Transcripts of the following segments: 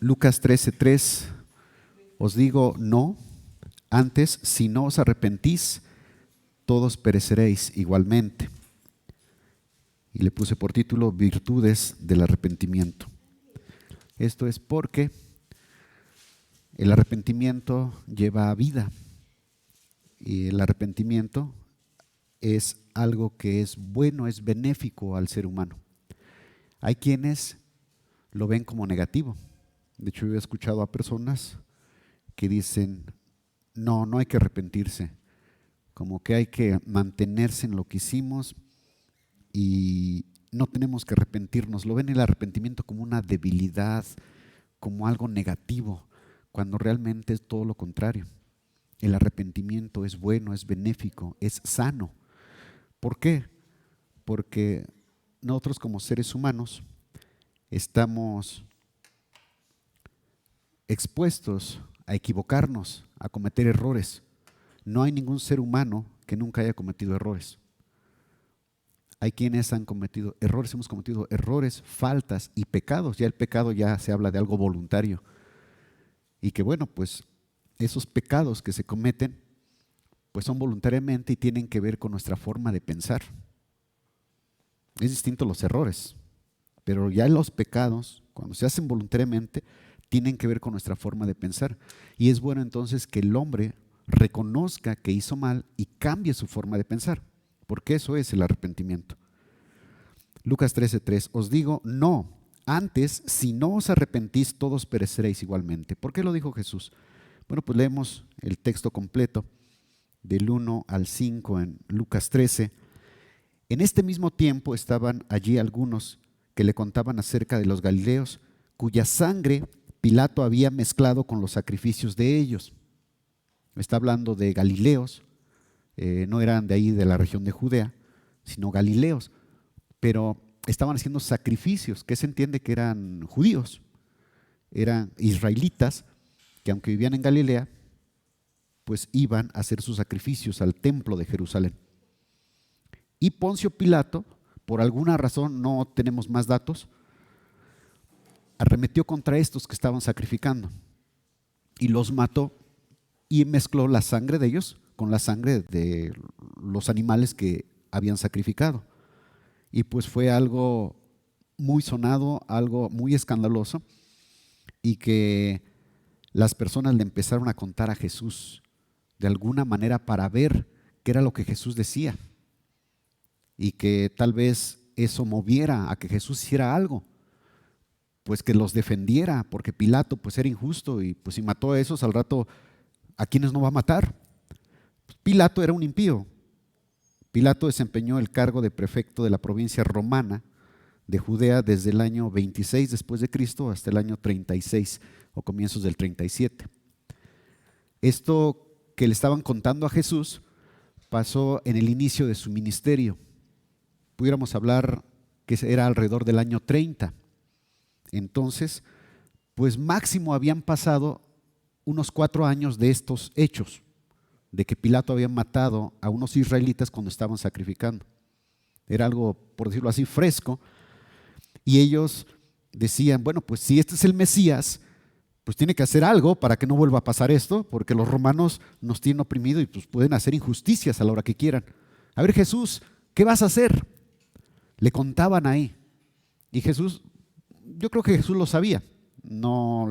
Lucas 13:3, os digo no, antes si no os arrepentís, todos pereceréis igualmente. Y le puse por título Virtudes del arrepentimiento. Esto es porque el arrepentimiento lleva a vida y el arrepentimiento es algo que es bueno, es benéfico al ser humano. Hay quienes lo ven como negativo. De hecho, yo he escuchado a personas que dicen, no, no hay que arrepentirse, como que hay que mantenerse en lo que hicimos y no tenemos que arrepentirnos. Lo ven el arrepentimiento como una debilidad, como algo negativo, cuando realmente es todo lo contrario. El arrepentimiento es bueno, es benéfico, es sano. ¿Por qué? Porque nosotros como seres humanos estamos expuestos a equivocarnos, a cometer errores. No hay ningún ser humano que nunca haya cometido errores. Hay quienes han cometido errores, hemos cometido errores, faltas y pecados. Ya el pecado ya se habla de algo voluntario. Y que bueno, pues esos pecados que se cometen, pues son voluntariamente y tienen que ver con nuestra forma de pensar. Es distinto los errores, pero ya los pecados, cuando se hacen voluntariamente, tienen que ver con nuestra forma de pensar. Y es bueno entonces que el hombre reconozca que hizo mal y cambie su forma de pensar, porque eso es el arrepentimiento. Lucas 13:3, os digo, no, antes, si no os arrepentís, todos pereceréis igualmente. ¿Por qué lo dijo Jesús? Bueno, pues leemos el texto completo del 1 al 5 en Lucas 13. En este mismo tiempo estaban allí algunos que le contaban acerca de los galileos, cuya sangre Pilato había mezclado con los sacrificios de ellos. Está hablando de galileos, no eran de ahí de la región de Judea, sino galileos, pero estaban haciendo sacrificios, que se entiende que eran judíos, eran israelitas, que aunque vivían en Galilea, pues iban a hacer sus sacrificios al templo de Jerusalén. Y Poncio Pilato, por alguna razón, no tenemos más datos, arremetió contra estos que estaban sacrificando y los mató y mezcló la sangre de ellos con la sangre de los animales que habían sacrificado. Y pues fue algo muy sonado, algo muy escandaloso, y que las personas le empezaron a contar a Jesús de alguna manera para ver qué era lo que Jesús decía y que tal vez eso moviera a que Jesús hiciera algo, pues que los defendiera, porque Pilato pues era injusto y pues si mató a esos al rato, ¿a quiénes no va a matar? Pilato era un impío. Pilato desempeñó el cargo de prefecto de la provincia romana de Judea desde el año 26 después de Cristo hasta el año 36 o comienzos del 37. Esto que le estaban contando a Jesús pasó en el inicio de su ministerio. Pudiéramos hablar que era alrededor del año 30. Entonces, pues máximo habían pasado unos 4 años de estos hechos, de que Pilato había matado a unos israelitas cuando estaban sacrificando. Era algo, por decirlo así, fresco. Y ellos decían, bueno, pues si este es el Mesías, pues tiene que hacer algo para que no vuelva a pasar esto, porque los romanos nos tienen oprimido y pues pueden hacer injusticias a la hora que quieran. A ver, Jesús, ¿qué vas a hacer? Le contaban ahí. Y Jesús, yo creo que Jesús lo sabía, no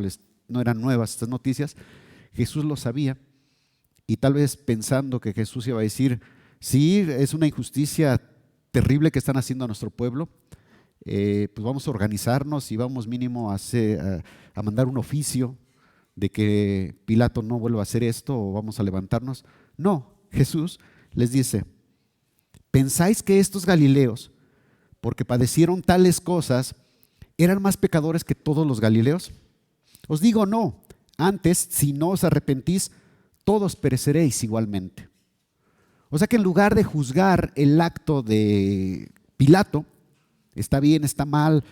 eran nuevas estas noticias, Jesús lo sabía y tal vez pensando que Jesús iba a decir, sí, es una injusticia terrible que están haciendo a nuestro pueblo, pues vamos a organizarnos y vamos mínimo a mandar un oficio de que Pilato no vuelva a hacer esto o vamos a levantarnos. No, Jesús les dice, ¿pensáis que estos galileos, porque padecieron tales cosas, eran más pecadores que todos los galileos? Os digo no, antes si no os arrepentís, todos pereceréis igualmente. O sea que en lugar de juzgar el acto de Pilato, está bien, está mal,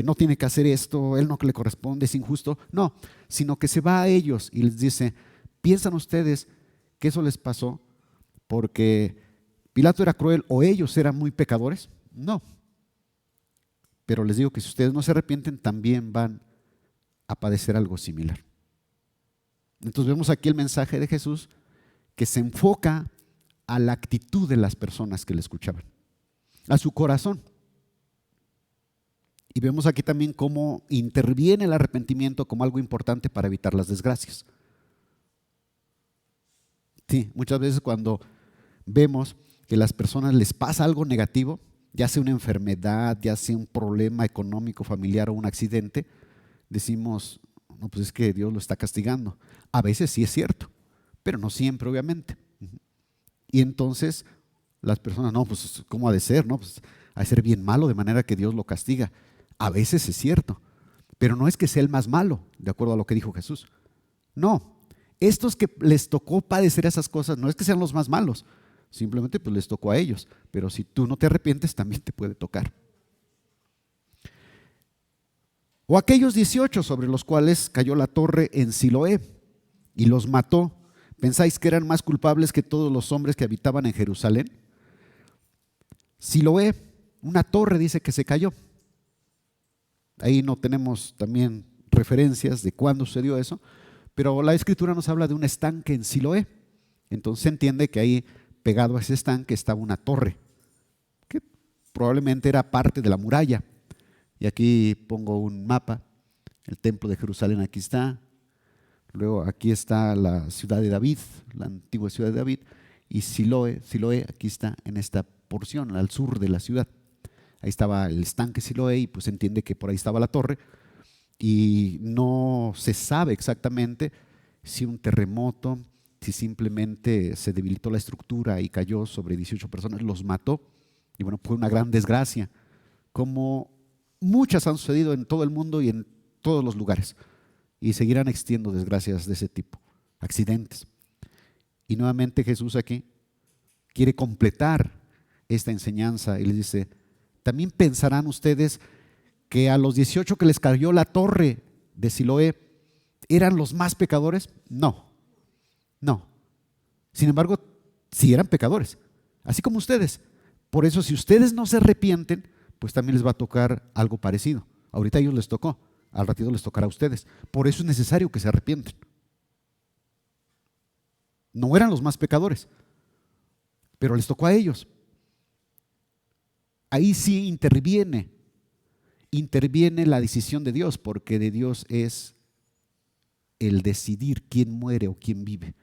no tiene que hacer esto, él no le corresponde, es injusto, no, sino que se va a ellos y les dice, ¿piensan ustedes que eso les pasó porque Pilato era cruel o ellos eran muy pecadores? No. Pero les digo que si ustedes no se arrepienten, también van a padecer algo similar. Entonces vemos aquí el mensaje de Jesús que se enfoca a la actitud de las personas que le escuchaban, a su corazón. Y vemos aquí también cómo interviene el arrepentimiento como algo importante para evitar las desgracias. Sí, muchas veces cuando vemos que a las personas les pasa algo negativo, ya sea una enfermedad, ya sea un problema económico, familiar o un accidente, decimos, no, pues es que Dios lo está castigando. A veces sí es cierto, pero no siempre, obviamente. Y entonces las personas, no, pues ¿cómo ha de ser? No, pues ha de ser bien malo de manera que Dios lo castiga. A veces es cierto, pero no es que sea el más malo, de acuerdo a lo que dijo Jesús. No, estos que les tocó padecer esas cosas, no es que sean los más malos, simplemente pues les tocó a ellos. Pero si tú no te arrepientes, también te puede tocar. O aquellos 18 sobre los cuales cayó la torre en Siloé y los mató, ¿pensáis que eran más culpables que todos los hombres que habitaban en Jerusalén? Siloé, una torre dice que se cayó. Ahí no tenemos también referencias de cuándo sucedió eso, pero la Escritura nos habla de un estanque en Siloé. Entonces se entiende que ahí pegado a ese estanque estaba una torre, que probablemente era parte de la muralla. Y aquí pongo un mapa, el templo de Jerusalén aquí está, luego aquí está la ciudad de David, la antigua ciudad de David, y Siloé aquí está en esta porción, al sur de la ciudad. Ahí estaba el estanque Siloé y pues se entiende que por ahí estaba la torre y no se sabe exactamente si un terremoto, si simplemente se debilitó la estructura y cayó sobre 18 personas, los mató y bueno, fue una gran desgracia, como muchas han sucedido en todo el mundo y en todos los lugares y seguirán existiendo desgracias de ese tipo, accidentes. Y nuevamente Jesús aquí quiere completar esta enseñanza y les dice, ¿también pensarán ustedes que a los 18 que les cayó la torre de Siloé eran los más pecadores? No, no. Sin embargo, sí eran pecadores, así como ustedes. Por eso, si ustedes no se arrepienten, pues también les va a tocar algo parecido. Ahorita a ellos les tocó, al ratito les tocará a ustedes. Por eso es necesario que se arrepienten. No eran los más pecadores, pero les tocó a ellos. Ahí sí interviene la decisión de Dios, porque de Dios es el decidir quién muere o quién vive.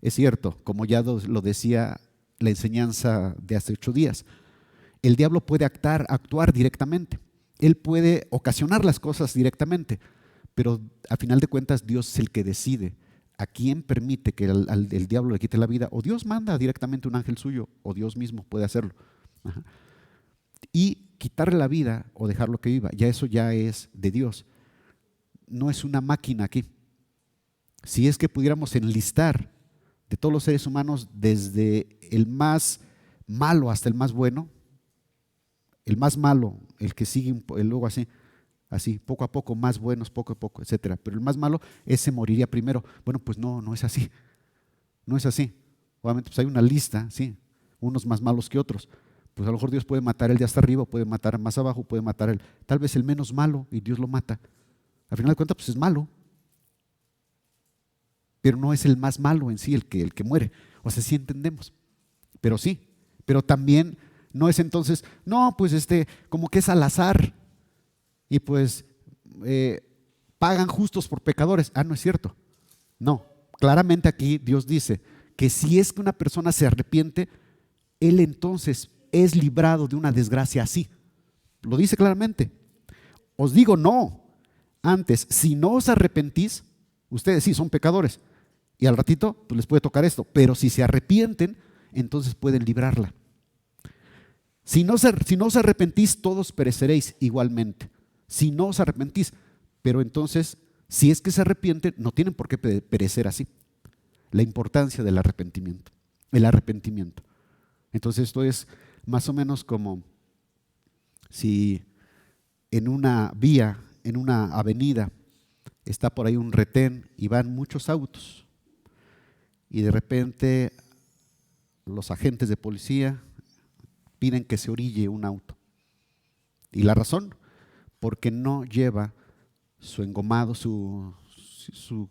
Es cierto, como ya lo decía la enseñanza de hace 8 días, el diablo puede actuar directamente, él puede ocasionar las cosas directamente, pero a final de cuentas Dios es el que decide a quién permite que el diablo le quite la vida, o Dios manda directamente un ángel suyo, o Dios mismo puede hacerlo. Ajá. Y quitarle la vida o dejarlo que viva, ya eso ya es de Dios. No es una máquina aquí. Si es que pudiéramos enlistar de todos los seres humanos, desde el más malo hasta el más bueno, el más malo, el que sigue luego así, poco a poco, más buenos, poco a poco, etcétera. Pero el más malo, ese moriría primero. Bueno, pues no es así. No es así. Obviamente, pues hay una lista, sí, unos más malos que otros. Pues a lo mejor Dios puede matar el de hasta arriba, puede matar más abajo, puede matar tal vez el menos malo y Dios lo mata. Al final de cuentas, pues es malo. Pero no es el más malo en sí el que muere. O sea, sí entendemos. Pero sí. Pero también no es entonces, no, pues como que es al azar. Y pues pagan justos por pecadores. No es cierto. No. Claramente aquí Dios dice que si es que una persona se arrepiente, él entonces es librado de una desgracia así. Lo dice claramente. Os digo no. Antes, si no os arrepentís, ustedes sí son pecadores. Y al ratito pues les puede tocar esto. Pero si se arrepienten, entonces pueden librarla. Si no os arrepentís, todos pereceréis igualmente. Si no os arrepentís. Pero entonces, si es que se arrepienten, no tienen por qué perecer así. La importancia del arrepentimiento. El arrepentimiento. Entonces esto es más o menos como si en una vía, en una avenida, está por ahí un retén y van muchos autos y de repente los agentes de policía piden que se orille un auto. ¿Y la razón? Porque no lleva su engomado,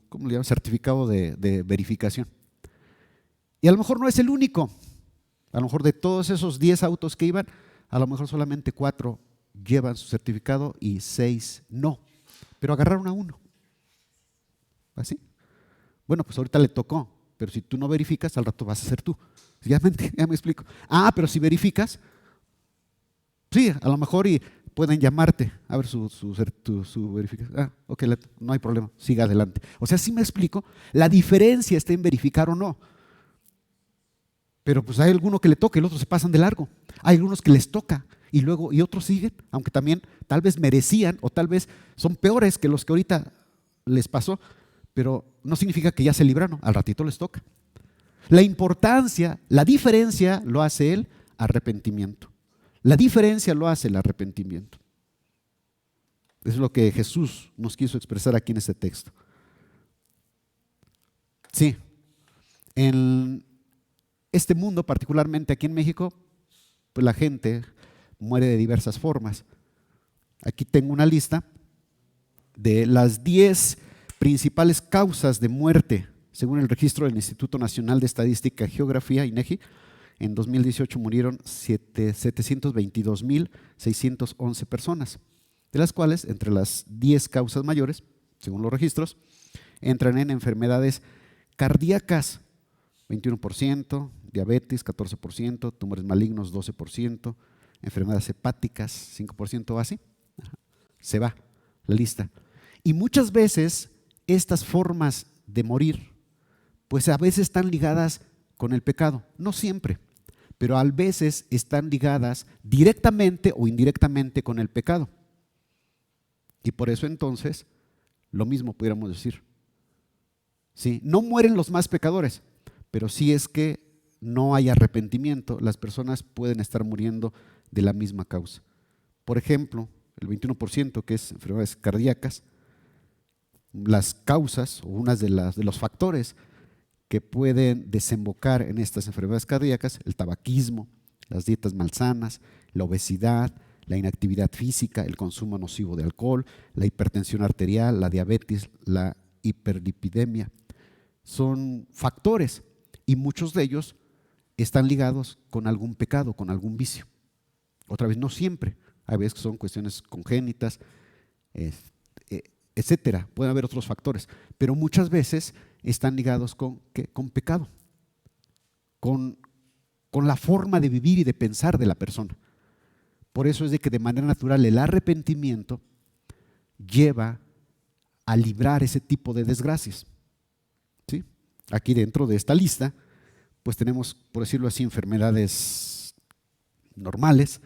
¿cómo le llaman? Certificado de verificación. Y a lo mejor no es el único. A lo mejor de todos esos 10 autos que iban, a lo mejor solamente 4 llevan su certificado y 6 no. Pero agarraron a uno. ¿Así? Bueno, pues ahorita le tocó, pero si tú no verificas, al rato vas a ser tú. Ya me explico. Pero si verificas, sí, a lo mejor y pueden llamarte a ver su verificación. Ok, no hay problema, siga adelante. O sea, sí me explico, la diferencia está en verificar o no. Pero pues hay alguno que le toca y los otros se pasan de largo. Hay algunos que les toca y otros siguen, aunque también tal vez merecían o tal vez son peores que los que ahorita les pasó, pero no significa que ya se libraron, al ratito les toca. La diferencia lo hace el arrepentimiento. La diferencia lo hace el arrepentimiento. Es lo que Jesús nos quiso expresar aquí en este texto. Sí, en este mundo, particularmente aquí en México, pues la gente muere de diversas formas. Aquí tengo una lista de las 10 principales causas de muerte, según el registro del Instituto Nacional de Estadística y Geografía, INEGI. En 2018 murieron 722.611 personas, de las cuales entre las 10 causas mayores, según los registros, entran en enfermedades cardíacas, 21%, diabetes, 14%, tumores malignos, 12%, enfermedades hepáticas, 5%, así. Se va la lista. Y muchas veces estas formas de morir, pues a veces están ligadas con el pecado, no siempre, pero a veces están ligadas directamente o indirectamente con el pecado. Y por eso entonces, lo mismo pudiéramos decir. Sí, no mueren los más pecadores, pero si es que no hay arrepentimiento, las personas pueden estar muriendo de la misma causa. Por ejemplo, el 21% que es enfermedades cardíacas, las causas o unas de los factores que pueden desembocar en estas enfermedades cardíacas, el tabaquismo, las dietas malsanas, la obesidad, la inactividad física, el consumo nocivo de alcohol, la hipertensión arterial, la diabetes, la hiperlipidemia. Son factores y muchos de ellos están ligados con algún pecado, con algún vicio. Otra vez, no siempre, a veces son cuestiones congénitas, etcétera. Pueden haber otros factores, pero muchas veces están ligados con pecado, con la forma de vivir y de pensar de la persona. Por eso es de que de manera natural el arrepentimiento lleva a librar ese tipo de desgracias. ¿Sí? Aquí dentro de esta lista, pues tenemos, por decirlo así, enfermedades normales.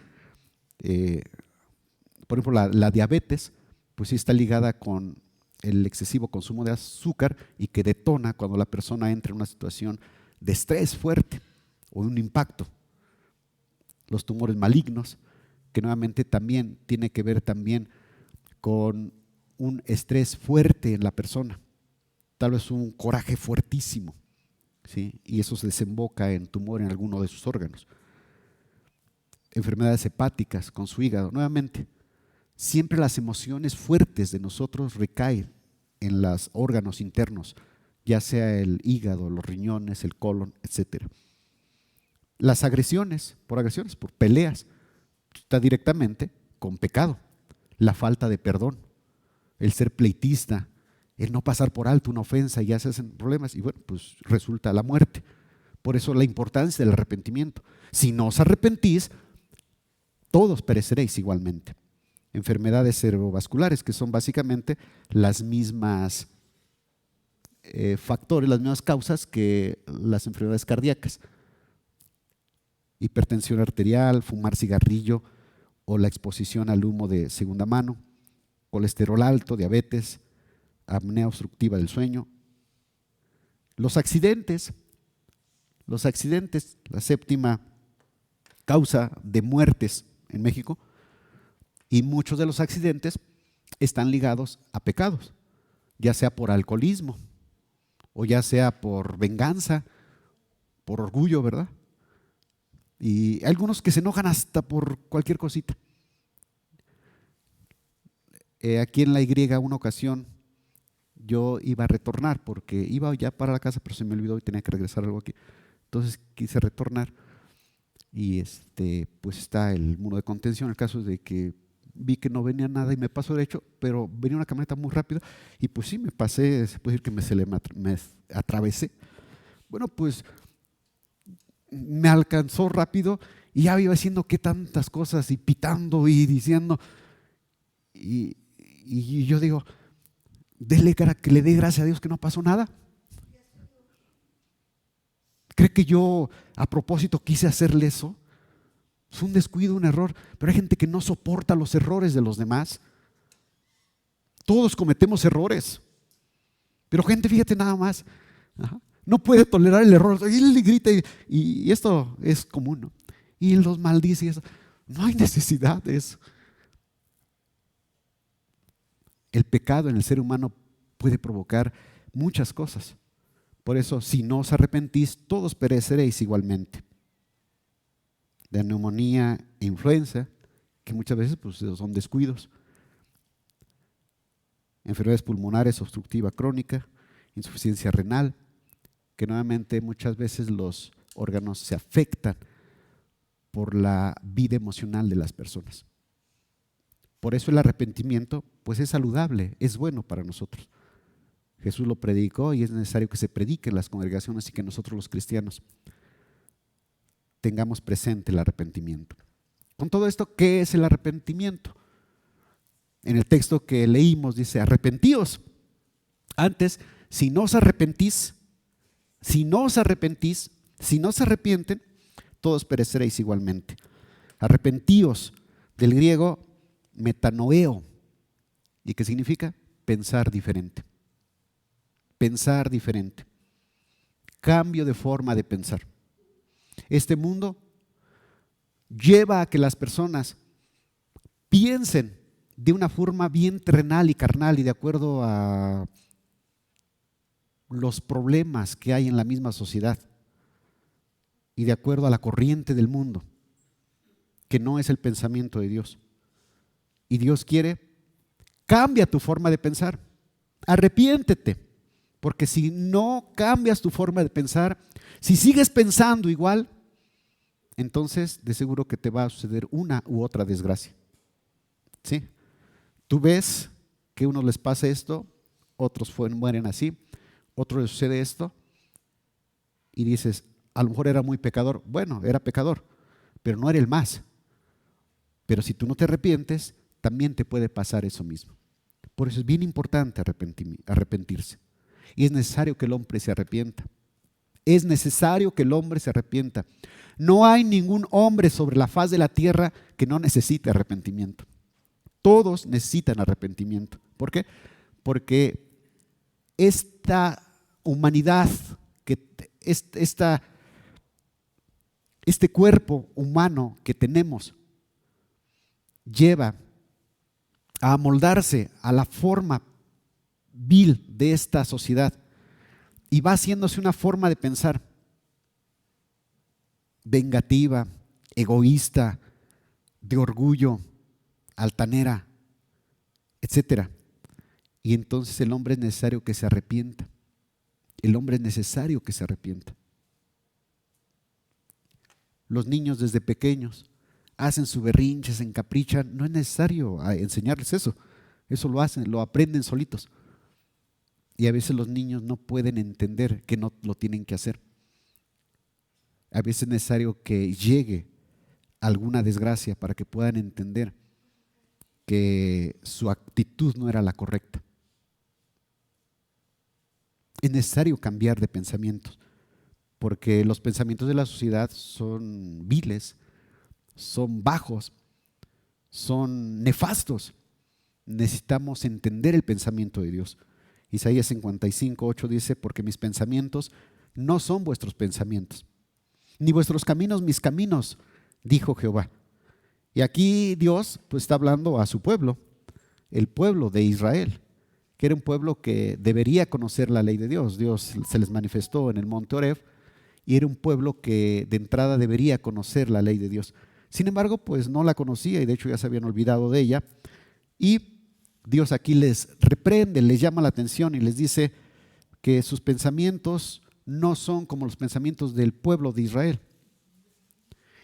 Por ejemplo, la diabetes, pues sí está ligada con el excesivo consumo de azúcar y que detona cuando la persona entra en una situación de estrés fuerte o un impacto. Los tumores malignos, que nuevamente también tiene que ver también con un estrés fuerte en la persona, tal vez un coraje fuertísimo, ¿sí? Y eso se desemboca en tumor en alguno de sus órganos. Enfermedades hepáticas con su hígado, nuevamente, siempre las emociones fuertes de nosotros recaen en los órganos internos, ya sea el hígado, los riñones, el colon, etc. Las agresiones, por peleas, está directamente con pecado, la falta de perdón, el ser pleitista, el no pasar por alto una ofensa y ya se hacen problemas y bueno, pues resulta la muerte. Por eso la importancia del arrepentimiento. Si no os arrepentís, todos pereceréis igualmente. Enfermedades cerebrovasculares, que son básicamente las mismas factores, las mismas causas que las enfermedades cardíacas. Hipertensión arterial, fumar cigarrillo o la exposición al humo de segunda mano, colesterol alto, diabetes, apnea obstructiva del sueño. Los accidentes, la 7ª causa de muertes en México, y muchos de los accidentes están ligados a pecados, ya sea por alcoholismo o ya sea por venganza, por orgullo, ¿verdad? Y hay algunos que se enojan hasta por cualquier cosita. Aquí en la Y una ocasión yo iba a retornar porque iba ya para la casa, pero se me olvidó y tenía que regresar algo aquí. Entonces quise retornar y pues está el muro de contención. El caso es de que vi que no venía nada y me paso derecho, pero venía una camioneta muy rápida y pues sí, me pasé, se puede decir que me atravesé. Bueno, pues me alcanzó rápido y ya iba haciendo que tantas cosas y pitando y diciendo, y yo digo, que le dé gracias a Dios que no pasó nada. ¿Cree que yo a propósito quise hacerle eso? Es un descuido, un error, pero hay gente que no soporta los errores de los demás. Todos cometemos errores, pero gente, fíjate nada más, no puede tolerar el error, y le grita y esto es común, ¿no? Y los maldice y eso. No hay necesidad de eso. El pecado en el ser humano puede provocar muchas cosas. Por eso, si no os arrepentís, todos pereceréis igualmente. De neumonía e influenza, que muchas veces pues, son descuidos. Enfermedades pulmonares, obstructiva crónica, insuficiencia renal, que nuevamente muchas veces los órganos se afectan por la vida emocional de las personas. Por eso el arrepentimiento pues es saludable, es bueno para nosotros. Jesús lo predicó y es necesario que se predique en las congregaciones y que nosotros los cristianos tengamos presente el arrepentimiento. Con todo esto, ¿qué es el arrepentimiento? En el texto que leímos dice, arrepentíos. Antes, si no os arrepentís, si no se arrepienten, todos pereceréis igualmente. Arrepentíos, del griego metanoeo, ¿y qué significa? Pensar diferente. Pensar diferente. Cambio de forma de pensar. Este mundo lleva a que las personas piensen de una forma bien terrenal y carnal y de acuerdo a los problemas que hay en la misma sociedad y de acuerdo a la corriente del mundo, que no es el pensamiento de Dios. Y Dios quiere, cambia tu forma de pensar, arrepiéntete, porque si no cambias tu forma de pensar, si sigues pensando igual, entonces de seguro que te va a suceder una u otra desgracia. ¿Sí? Tú ves que a unos les pasa esto, otros mueren así, otros les sucede esto y dices, a lo mejor era muy pecador. Bueno, era pecador, pero no era el más. Pero si tú no te arrepientes, también te puede pasar eso mismo. Por eso es bien importante arrepentirse. Y es necesario que el hombre se arrepienta. Es necesario que el hombre se arrepienta. No hay ningún hombre sobre la faz de la tierra que no necesite arrepentimiento. Todos necesitan arrepentimiento. ¿Por qué? Porque esta humanidad, este cuerpo humano que tenemos, lleva a amoldarse a la forma vil de esta sociedad y va haciéndose una forma de pensar vengativa, egoísta, de orgullo, altanera, etcétera. Y entonces el hombre es necesario que se arrepienta. El hombre es necesario que se arrepienta. Los niños desde pequeños hacen su berrinche, se encaprichan. No es necesario enseñarles eso. Eso lo hacen, lo aprenden solitos. Y a veces los niños no pueden entender que no lo tienen que hacer. A veces es necesario que llegue alguna desgracia para que puedan entender que su actitud no era la correcta. Es necesario cambiar de pensamientos, porque los pensamientos de la sociedad son viles, son bajos, son nefastos. Necesitamos entender el pensamiento de Dios. Isaías 55:8 dice, porque mis pensamientos no son vuestros pensamientos, ni vuestros caminos mis caminos, dijo Jehová. Y aquí Dios pues está hablando a su pueblo, el pueblo de Israel, que era un pueblo que debería conocer la ley de Dios. Dios se les manifestó en el monte Oreb y era un pueblo que de entrada debería conocer la ley de Dios. Sin embargo, pues no la conocía y de hecho ya se habían olvidado de ella. Y Dios aquí les reprende, les llama la atención y les dice que sus pensamientos no son como los pensamientos del pueblo de Israel.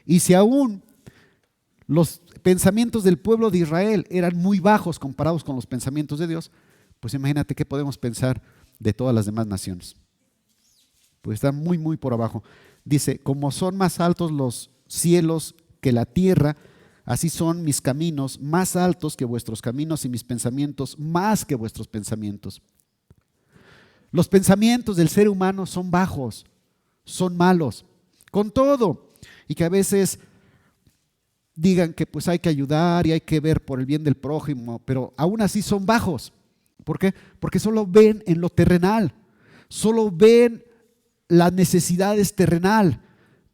Y si aún los pensamientos del pueblo de Israel eran muy bajos comparados con los pensamientos de Dios, pues imagínate qué podemos pensar de todas las demás naciones. Pues están muy, muy por abajo. Dice, como son más altos los cielos que la tierra, así son mis caminos más altos que vuestros caminos y mis pensamientos más que vuestros pensamientos. Los pensamientos del ser humano son bajos, son malos, con todo. Y que a veces digan que pues hay que ayudar y hay que ver por el bien del prójimo, pero aún así son bajos. ¿Por qué? Porque solo ven en lo terrenal, solo ven las necesidades terrenal,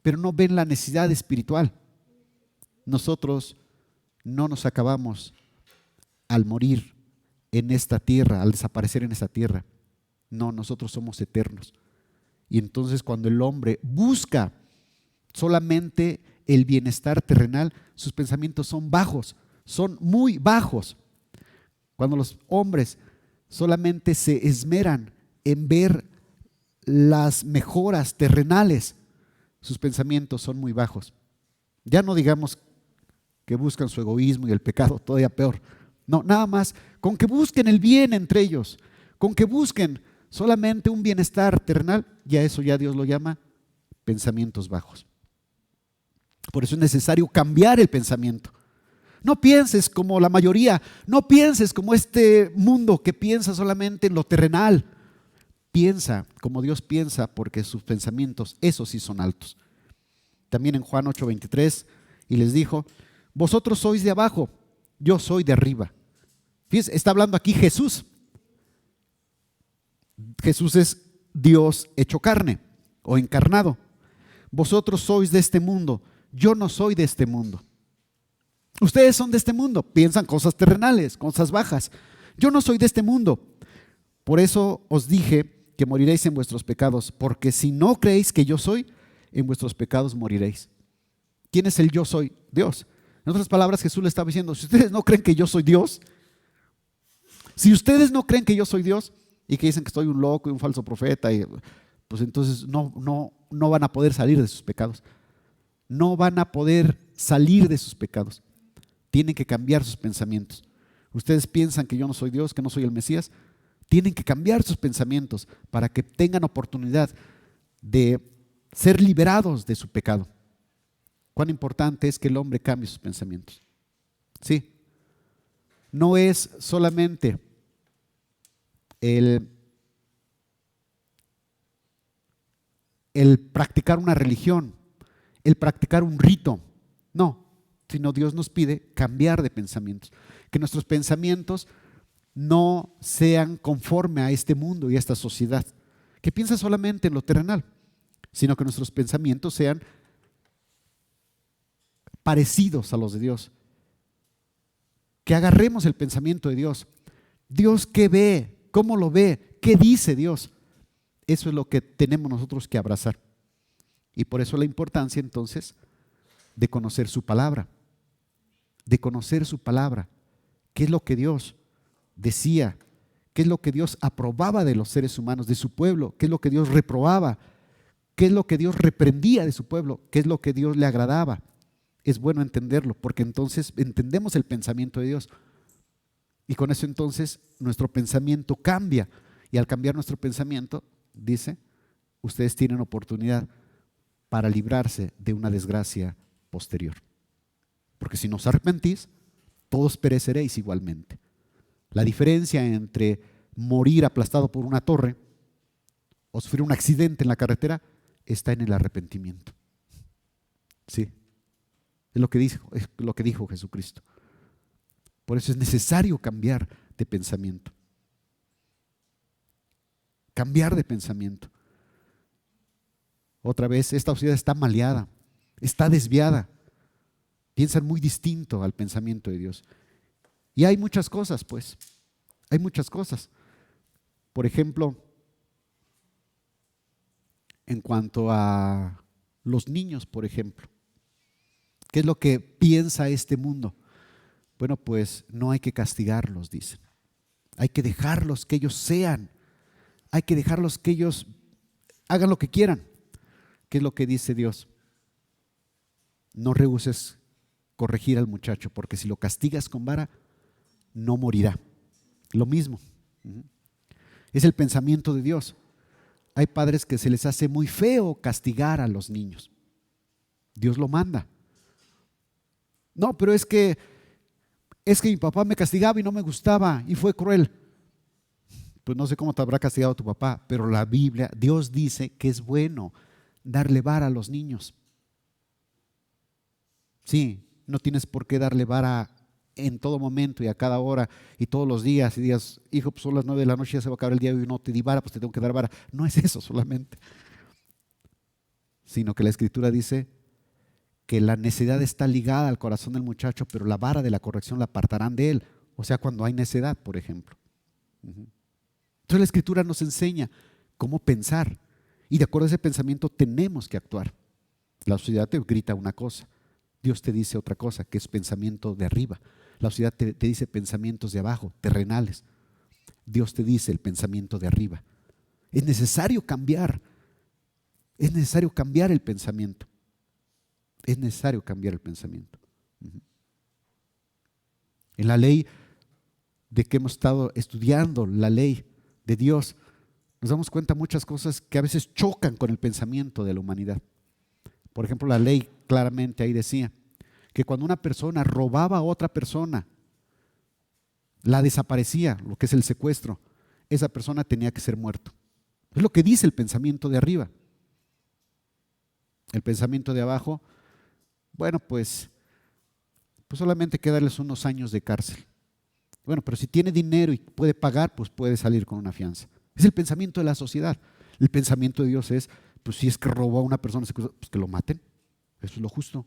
pero no ven la necesidad espiritual. Nosotros no nos acabamos al morir en esta tierra, al desaparecer en esta tierra. No, nosotros somos eternos. Y entonces cuando el hombre busca solamente el bienestar terrenal, sus pensamientos son bajos, son muy bajos. Cuando los hombres solamente se esmeran en ver las mejoras terrenales, sus pensamientos son muy bajos. Ya no digamos que buscan su egoísmo y el pecado, todavía peor. No, nada más, con que busquen el bien entre ellos, con que busquen solamente un bienestar terrenal, ya eso ya Dios lo llama pensamientos bajos. Por eso es necesario cambiar el pensamiento. No pienses como la mayoría, no pienses como este mundo que piensa solamente en lo terrenal. Piensa como Dios piensa, porque sus pensamientos, esos sí son altos. También en Juan 8:23, y les dijo, vosotros sois de abajo, yo soy de arriba. Fíjense, está hablando aquí Jesús. Jesús es Dios hecho carne o encarnado. Vosotros sois de este mundo, yo no soy de este mundo. Ustedes son de este mundo, piensan cosas terrenales, cosas bajas. Yo no soy de este mundo. Por eso os dije que moriréis en vuestros pecados, porque si no creéis que yo soy, en vuestros pecados moriréis. ¿Quién es el yo soy? Dios. En otras palabras, Jesús le estaba diciendo, si ustedes no creen que yo soy Dios, si ustedes no creen que yo soy Dios y que dicen que estoy un loco y un falso profeta, pues entonces no van a poder salir de sus pecados. No van a poder salir de sus pecados. Tienen que cambiar sus pensamientos. Ustedes piensan que yo no soy Dios, que no soy el Mesías. Tienen que cambiar sus pensamientos para que tengan oportunidad de ser liberados de su pecado. Cuán importante es que el hombre cambie sus pensamientos. Sí, no es solamente el practicar una religión, el practicar un rito, no, sino Dios nos pide cambiar de pensamientos, que nuestros pensamientos no sean conforme a este mundo y a esta sociedad, que piensa solamente en lo terrenal, sino que nuestros pensamientos sean parecidos a los de Dios, que agarremos el pensamiento de Dios. Dios, ¿qué ve? ¿Cómo lo ve? ¿Qué dice Dios? Eso es lo que tenemos nosotros que abrazar. Y por eso la importancia entonces de conocer su palabra, de conocer su palabra. ¿Qué es lo que Dios decía? ¿Qué es lo que Dios aprobaba de los seres humanos, de su pueblo? ¿Qué es lo que Dios reprobaba? ¿Qué es lo que Dios reprendía de su pueblo? ¿Qué es lo que Dios le agradaba? Es bueno entenderlo, porque entonces entendemos el pensamiento de Dios. Y con eso entonces nuestro pensamiento cambia. Y al cambiar nuestro pensamiento, dice, ustedes tienen oportunidad para librarse de una desgracia posterior. Porque si no os arrepentís, todos pereceréis igualmente. La diferencia entre morir aplastado por una torre o sufrir un accidente en la carretera está en el arrepentimiento. Sí, es lo que dijo Jesucristo. Por eso es necesario cambiar de pensamiento. Cambiar de pensamiento. Otra vez, esta sociedad está maleada, está desviada. Piensan muy distinto al pensamiento de Dios. Y hay muchas cosas, pues. Hay muchas cosas. Por ejemplo, en cuanto a los niños, por ejemplo. ¿Qué es lo que piensa este mundo? Bueno, pues no hay que castigarlos, dicen. Hay que dejarlos que ellos sean. Hay que dejarlos que ellos hagan lo que quieran. ¿Qué es lo que dice Dios? No rehuses corregir al muchacho, porque si lo castigas con vara, no morirá. Lo mismo. Es el pensamiento de Dios. Hay padres que se les hace muy feo castigar a los niños. Dios lo manda. No, pero es que mi papá me castigaba y no me gustaba y fue cruel. Pues no sé cómo te habrá castigado tu papá, pero la Biblia, Dios dice que es bueno darle vara a los niños. Sí, no tienes por qué darle vara en todo momento y a cada hora y todos los días y digas, hijo, pues son las 9 de la noche, ya se va a acabar el día y no te di vara, pues te tengo que dar vara. No es eso solamente, sino que la Escritura dice que la necedad está ligada al corazón del muchacho, pero la vara de la corrección la apartarán de él. O sea, cuando hay necedad, por ejemplo. Entonces la Escritura nos enseña cómo pensar y de acuerdo a ese pensamiento tenemos que actuar. La sociedad te grita una cosa, Dios te dice otra cosa, que es pensamiento de arriba. La sociedad te dice pensamientos de abajo, terrenales. Dios te dice el pensamiento de arriba. Es necesario cambiar. Es necesario cambiar el pensamiento. Es necesario cambiar el pensamiento. En la ley de que hemos estado estudiando, la ley de Dios, nos damos cuenta de muchas cosas que a veces chocan con el pensamiento de la humanidad. Por ejemplo, la ley claramente ahí decía que cuando una persona robaba a otra persona, la desaparecía, lo que es el secuestro, esa persona tenía que ser muerto. Es lo que dice el pensamiento de arriba. El pensamiento de abajo, bueno, pues solamente hay que darles unos años de cárcel. Bueno, pero si tiene dinero y puede pagar, pues puede salir con una fianza. Es el pensamiento de la sociedad. El pensamiento de Dios es, pues si es que robó a una persona, pues que lo maten. Eso es lo justo.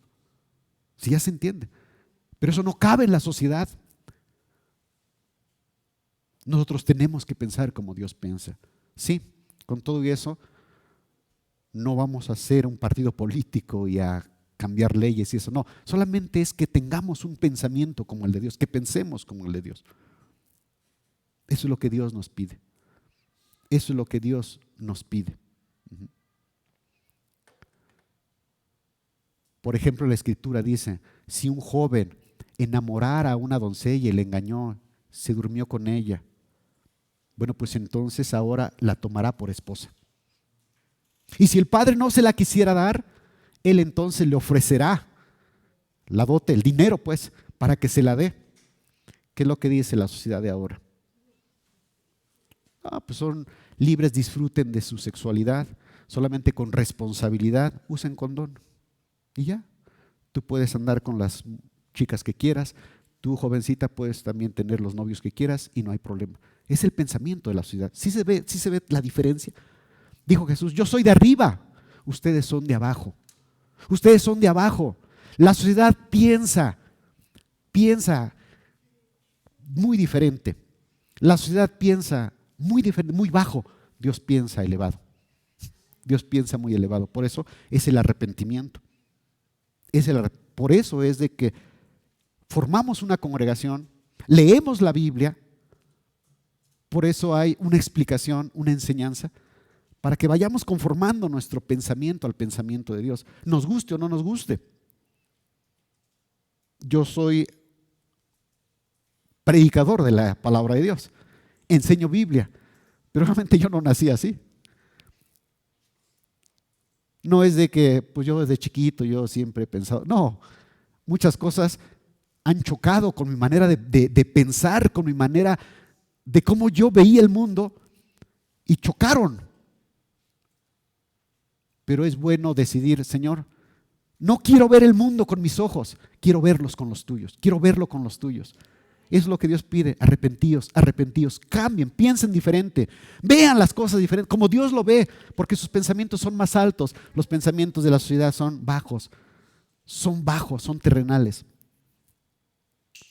Si ya se entiende. Pero eso no cabe en la sociedad. Nosotros tenemos que pensar como Dios piensa. Sí, con todo eso, no vamos a hacer un partido político y a cambiar leyes y eso. No, solamente es que tengamos un pensamiento como el de Dios, que pensemos como el de Dios. Eso es lo que Dios nos pide. Eso es lo que Dios nos pide. Por ejemplo, la Escritura dice, si un joven enamorara a una doncella y le engañó, se durmió con ella, bueno, pues entonces ahora la tomará por esposa. Y si el padre no se la quisiera dar, él entonces le ofrecerá la dote, el dinero pues, para que se la dé. ¿Qué es lo que dice la sociedad de ahora? Pues son libres, disfruten de su sexualidad, solamente con responsabilidad, usen condón. Y ya, tú puedes andar con las chicas que quieras, tú jovencita puedes también tener los novios que quieras y no hay problema. Es el pensamiento de la sociedad. Sí se ve la diferencia. Dijo Jesús, yo soy de arriba, ustedes son de abajo. Ustedes son de abajo. La sociedad piensa muy diferente. La sociedad piensa muy diferente, muy bajo. Dios piensa elevado. Dios piensa muy elevado. Por eso es el arrepentimiento. Por eso es de que formamos una congregación, leemos la Biblia, por eso hay una explicación, una enseñanza, para que vayamos conformando nuestro pensamiento al pensamiento de Dios, nos guste o no nos guste. Yo soy predicador de la palabra de Dios, enseño Biblia, pero realmente yo no nací así. No es de que, pues yo desde chiquito, yo siempre he pensado, no, muchas cosas han chocado con mi manera de pensar, con mi manera de cómo yo veía el mundo y chocaron. Pero es bueno decidir, Señor, no quiero ver el mundo con mis ojos, quiero verlos con los tuyos, quiero verlo con los tuyos. Eso es lo que Dios pide, arrepentíos, cambien, piensen diferente, vean las cosas diferentes, como Dios lo ve, porque sus pensamientos son más altos, los pensamientos de la sociedad son bajos, son terrenales.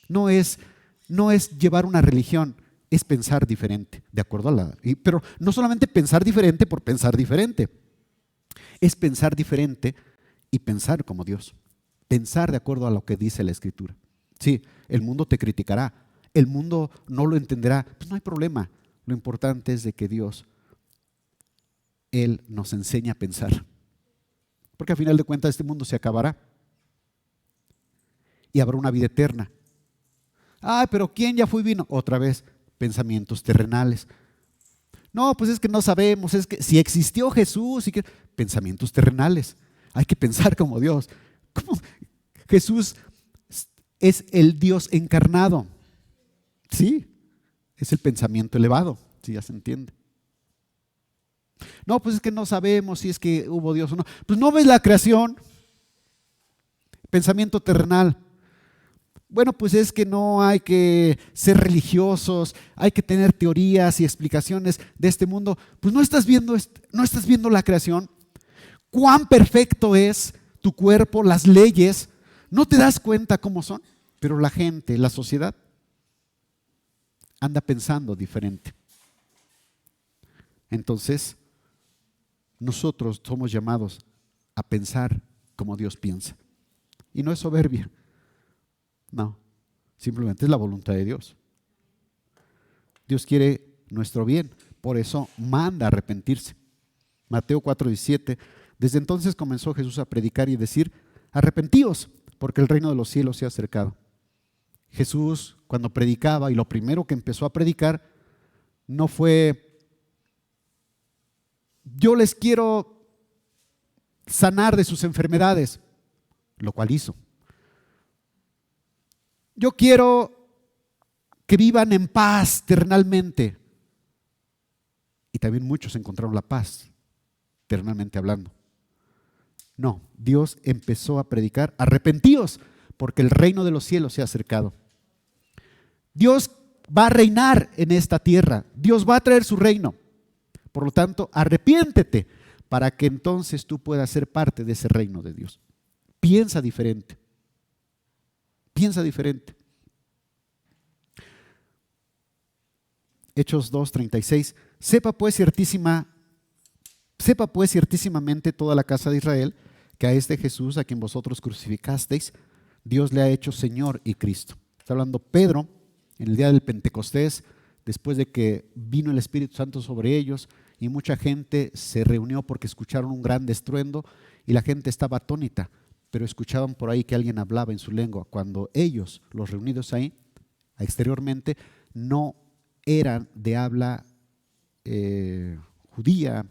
No es llevar una religión, es pensar diferente, de acuerdo a pero no solamente pensar diferente por pensar diferente, es pensar diferente y pensar como Dios, pensar de acuerdo a lo que dice la Escritura. Sí, el mundo te criticará, el mundo no lo entenderá. Pues no hay problema. Lo importante es de que Dios, Él nos enseña a pensar. Porque al final de cuentas este mundo se acabará y habrá una vida eterna. Ay, pero ¿quién ya fue y vino? Otra vez, pensamientos terrenales. No, pues es que no sabemos, es que si existió Jesús, pensamientos terrenales. Hay que pensar como Dios. ¿Cómo? Jesús es el Dios encarnado. Sí, es el pensamiento elevado, si ya se entiende. No, pues es que no sabemos si es que hubo Dios o no. Pues no ves la creación. Pensamiento terrenal. Bueno, pues es que no hay que ser religiosos, hay que tener teorías y explicaciones de este mundo. Pues no estás viendo la creación. Cuán perfecto es tu cuerpo, las leyes. ¿No te das cuenta cómo son? Pero la gente, la sociedad, anda pensando diferente. Entonces, nosotros somos llamados a pensar como Dios piensa. Y no es soberbia. No, simplemente es la voluntad de Dios. Dios quiere nuestro bien, por eso manda a arrepentirse. Mateo 4:17. Desde entonces comenzó Jesús a predicar y decir: arrepentíos, porque el reino de los cielos se ha acercado. Jesús, cuando predicaba, y lo primero que empezó a predicar no fue: yo les quiero sanar de sus enfermedades, lo cual hizo. Yo quiero que vivan en paz terrenalmente. Y también muchos encontraron la paz, terrenalmente hablando. No, Dios empezó a predicar: arrepentíos, porque el reino de los cielos se ha acercado. Dios va a reinar en esta tierra. Dios va a traer su reino. Por lo tanto, arrepiéntete para que entonces tú puedas ser parte de ese reino de Dios. Piensa diferente. Piensa diferente. Hechos 2:36. Sepa pues ciertísimamente toda la casa de Israel que a este Jesús, a quien vosotros crucificasteis, Dios le ha hecho Señor y Cristo. Está hablando Pedro en el día del Pentecostés, después de que vino el Espíritu Santo sobre ellos y mucha gente se reunió porque escucharon un gran estruendo y la gente estaba atónita, pero escuchaban por ahí que alguien hablaba en su lengua, cuando ellos, los reunidos ahí, exteriormente, no eran de habla judía,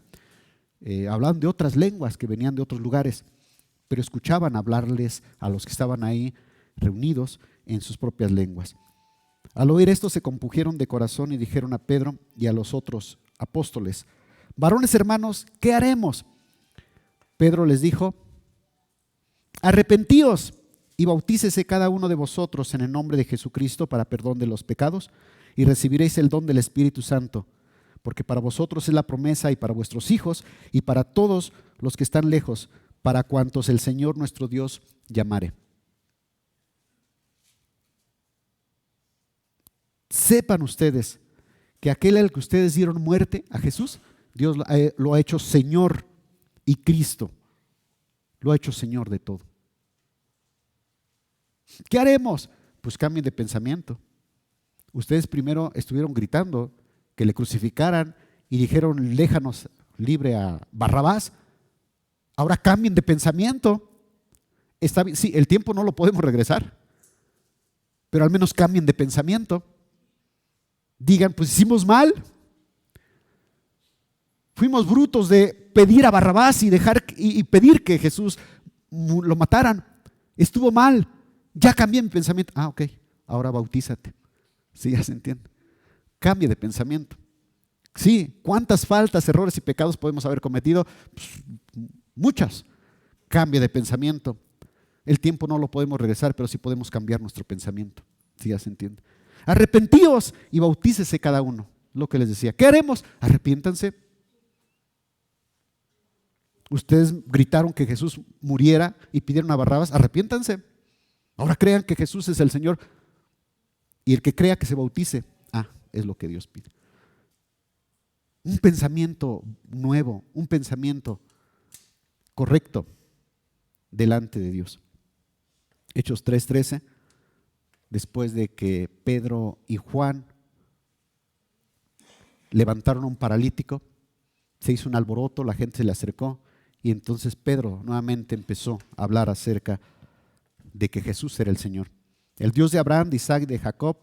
hablaban de otras lenguas que venían de otros lugares, pero escuchaban hablarles a los que estaban ahí reunidos en sus propias lenguas. Al oír esto se compungieron de corazón y dijeron a Pedro y a los otros apóstoles: varones hermanos, ¿qué haremos? Pedro les dijo: arrepentíos y bautícese cada uno de vosotros en el nombre de Jesucristo para perdón de los pecados y recibiréis el don del Espíritu Santo, porque para vosotros es la promesa y para vuestros hijos y para todos los que están lejos, para cuantos el Señor nuestro Dios llamare. Sepan ustedes que aquel al que ustedes dieron muerte, a Jesús, Dios lo ha hecho Señor y Cristo. Lo ha hecho Señor de todo. ¿Qué haremos? Pues cambien de pensamiento. Ustedes primero estuvieron gritando que le crucificaran y dijeron: déjanos libre a Barrabás. Ahora cambien de pensamiento. Está bien, sí, el tiempo no lo podemos regresar, pero al menos cambien de pensamiento. Digan: pues hicimos mal, fuimos brutos de pedir a Barrabás y pedir que Jesús lo mataran. Estuvo mal, ya cambié mi pensamiento. Ah, ok, ahora bautízate. Sí, ya se entiende. Cambie de pensamiento. Sí, ¿cuántas faltas, errores y pecados podemos haber cometido? Pues, muchas. Cambie de pensamiento. El tiempo no lo podemos regresar, pero sí podemos cambiar nuestro pensamiento. Sí, ya se entiende. Arrepentíos y bautícese cada uno. Lo que les decía. ¿Qué haremos? Arrepiéntanse. Ustedes gritaron que Jesús muriera y pidieron a Barrabás. Arrepiéntanse. Ahora crean que Jesús es el Señor. Y el que crea que se bautice, es lo que Dios pide. Un pensamiento nuevo, un pensamiento correcto delante de Dios. Hechos 3:13 después de que Pedro y Juan levantaron a un paralítico, se hizo un alboroto, la gente se le acercó y entonces Pedro nuevamente empezó a hablar acerca de que Jesús era el Señor. El Dios de Abraham, de Isaac y de Jacob,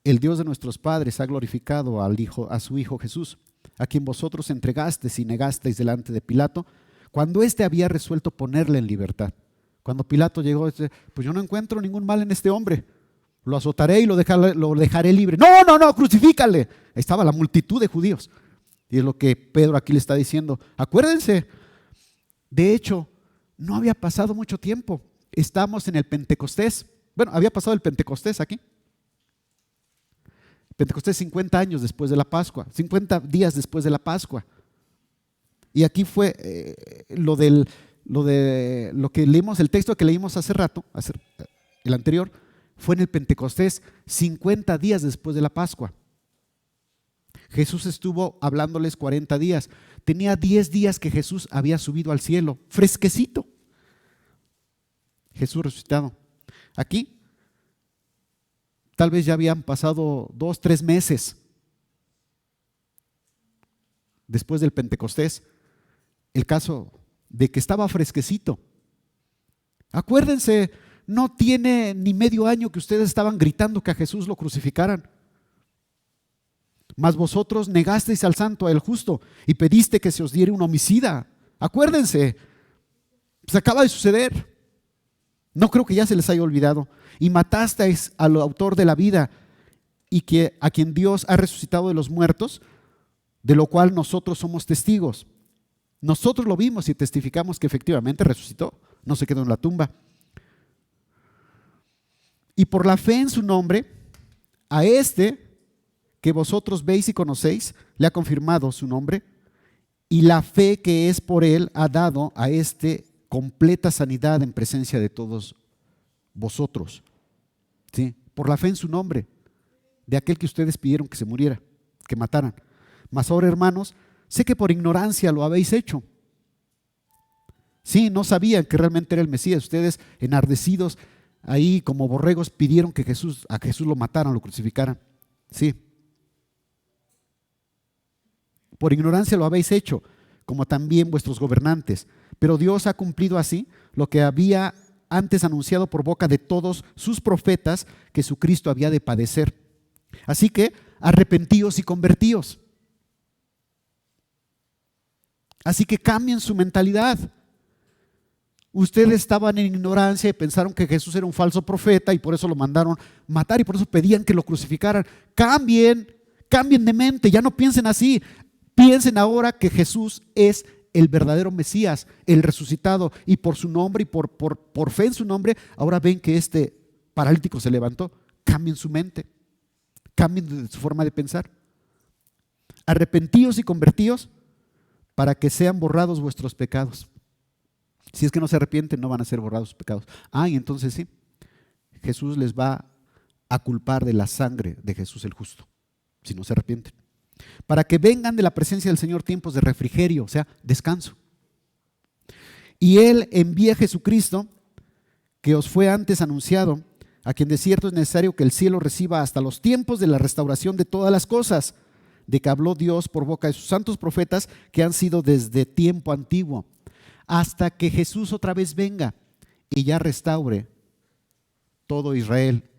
el Dios de nuestros padres ha glorificado a su Hijo Jesús, a quien vosotros entregasteis y negasteis delante de Pilato, cuando éste había resuelto ponerle en libertad. Cuando Pilato llegó, dice, pues yo no encuentro ningún mal en este hombre, lo azotaré y lo dejaré libre. No, no, no, crucifícale. Ahí estaba la multitud de judíos. Y es lo que Pedro aquí le está diciendo. Acuérdense, de hecho, no había pasado mucho tiempo. Estamos en el Pentecostés. Bueno, había pasado el Pentecostés aquí. Pentecostés 50 años después de la Pascua, 50 días después de la Pascua. Y aquí fue lo que leímos, el texto que leímos hace rato, el anterior, fue en el Pentecostés, 50 días después de la Pascua. Jesús estuvo hablándoles 40 días. Tenía 10 días que Jesús había subido al cielo, fresquecito. Jesús resucitado. Aquí, tal vez ya habían pasado 2, 3 meses después del Pentecostés. El caso de que estaba fresquecito. Acuérdense, no tiene ni medio año que ustedes estaban gritando que a Jesús lo crucificaran. Mas vosotros negasteis al santo, al justo, y pediste que se os diera un homicida. Acuérdense, pues acaba de suceder. No creo que ya se les haya olvidado. Y matasteis al autor de la vida, y a quien Dios ha resucitado de los muertos, de lo cual nosotros somos testigos. Nosotros lo vimos y testificamos que efectivamente resucitó, no se quedó en la tumba. Y por la fe en su nombre, a este que vosotros veis y conocéis, le ha confirmado su nombre, y la fe que es por él ha dado a este completa sanidad en presencia de todos vosotros. ¿Sí? Por la fe en su nombre, de aquel que ustedes pidieron que se muriera, que mataran. Mas ahora, hermanos, sé que por ignorancia lo habéis hecho. Sí, no sabían que realmente era el Mesías. Ustedes, enardecidos ahí como borregos, pidieron que a Jesús lo mataran, lo crucificaran. Sí. Por ignorancia lo habéis hecho, como también vuestros gobernantes. Pero Dios ha cumplido así lo que había antes anunciado por boca de todos sus profetas, que su Cristo había de padecer. Así que arrepentíos y convertíos. Así que cambien su mentalidad. Ustedes estaban en ignorancia y pensaron que Jesús era un falso profeta y por eso lo mandaron matar y por eso pedían que lo crucificaran. Cambien de mente, ya no piensen así. Piensen ahora que Jesús es el verdadero Mesías, el resucitado, y por su nombre y por fe en su nombre, ahora ven que este paralítico se levantó. Cambien su mente, cambien su forma de pensar. Arrepentíos y convertíos para que sean borrados vuestros pecados. Si es que no se arrepienten, no van a ser borrados sus pecados. Y entonces sí, Jesús les va a culpar de la sangre de Jesús el justo, si no se arrepienten. Para que vengan de la presencia del Señor tiempos de refrigerio, o sea, descanso. Y Él envía a Jesucristo, que os fue antes anunciado, a quien de cierto es necesario que el cielo reciba hasta los tiempos de la restauración de todas las cosas, de que habló Dios por boca de sus santos profetas, que han sido desde tiempo antiguo, hasta que Jesús otra vez venga y ya restaure todo Israel.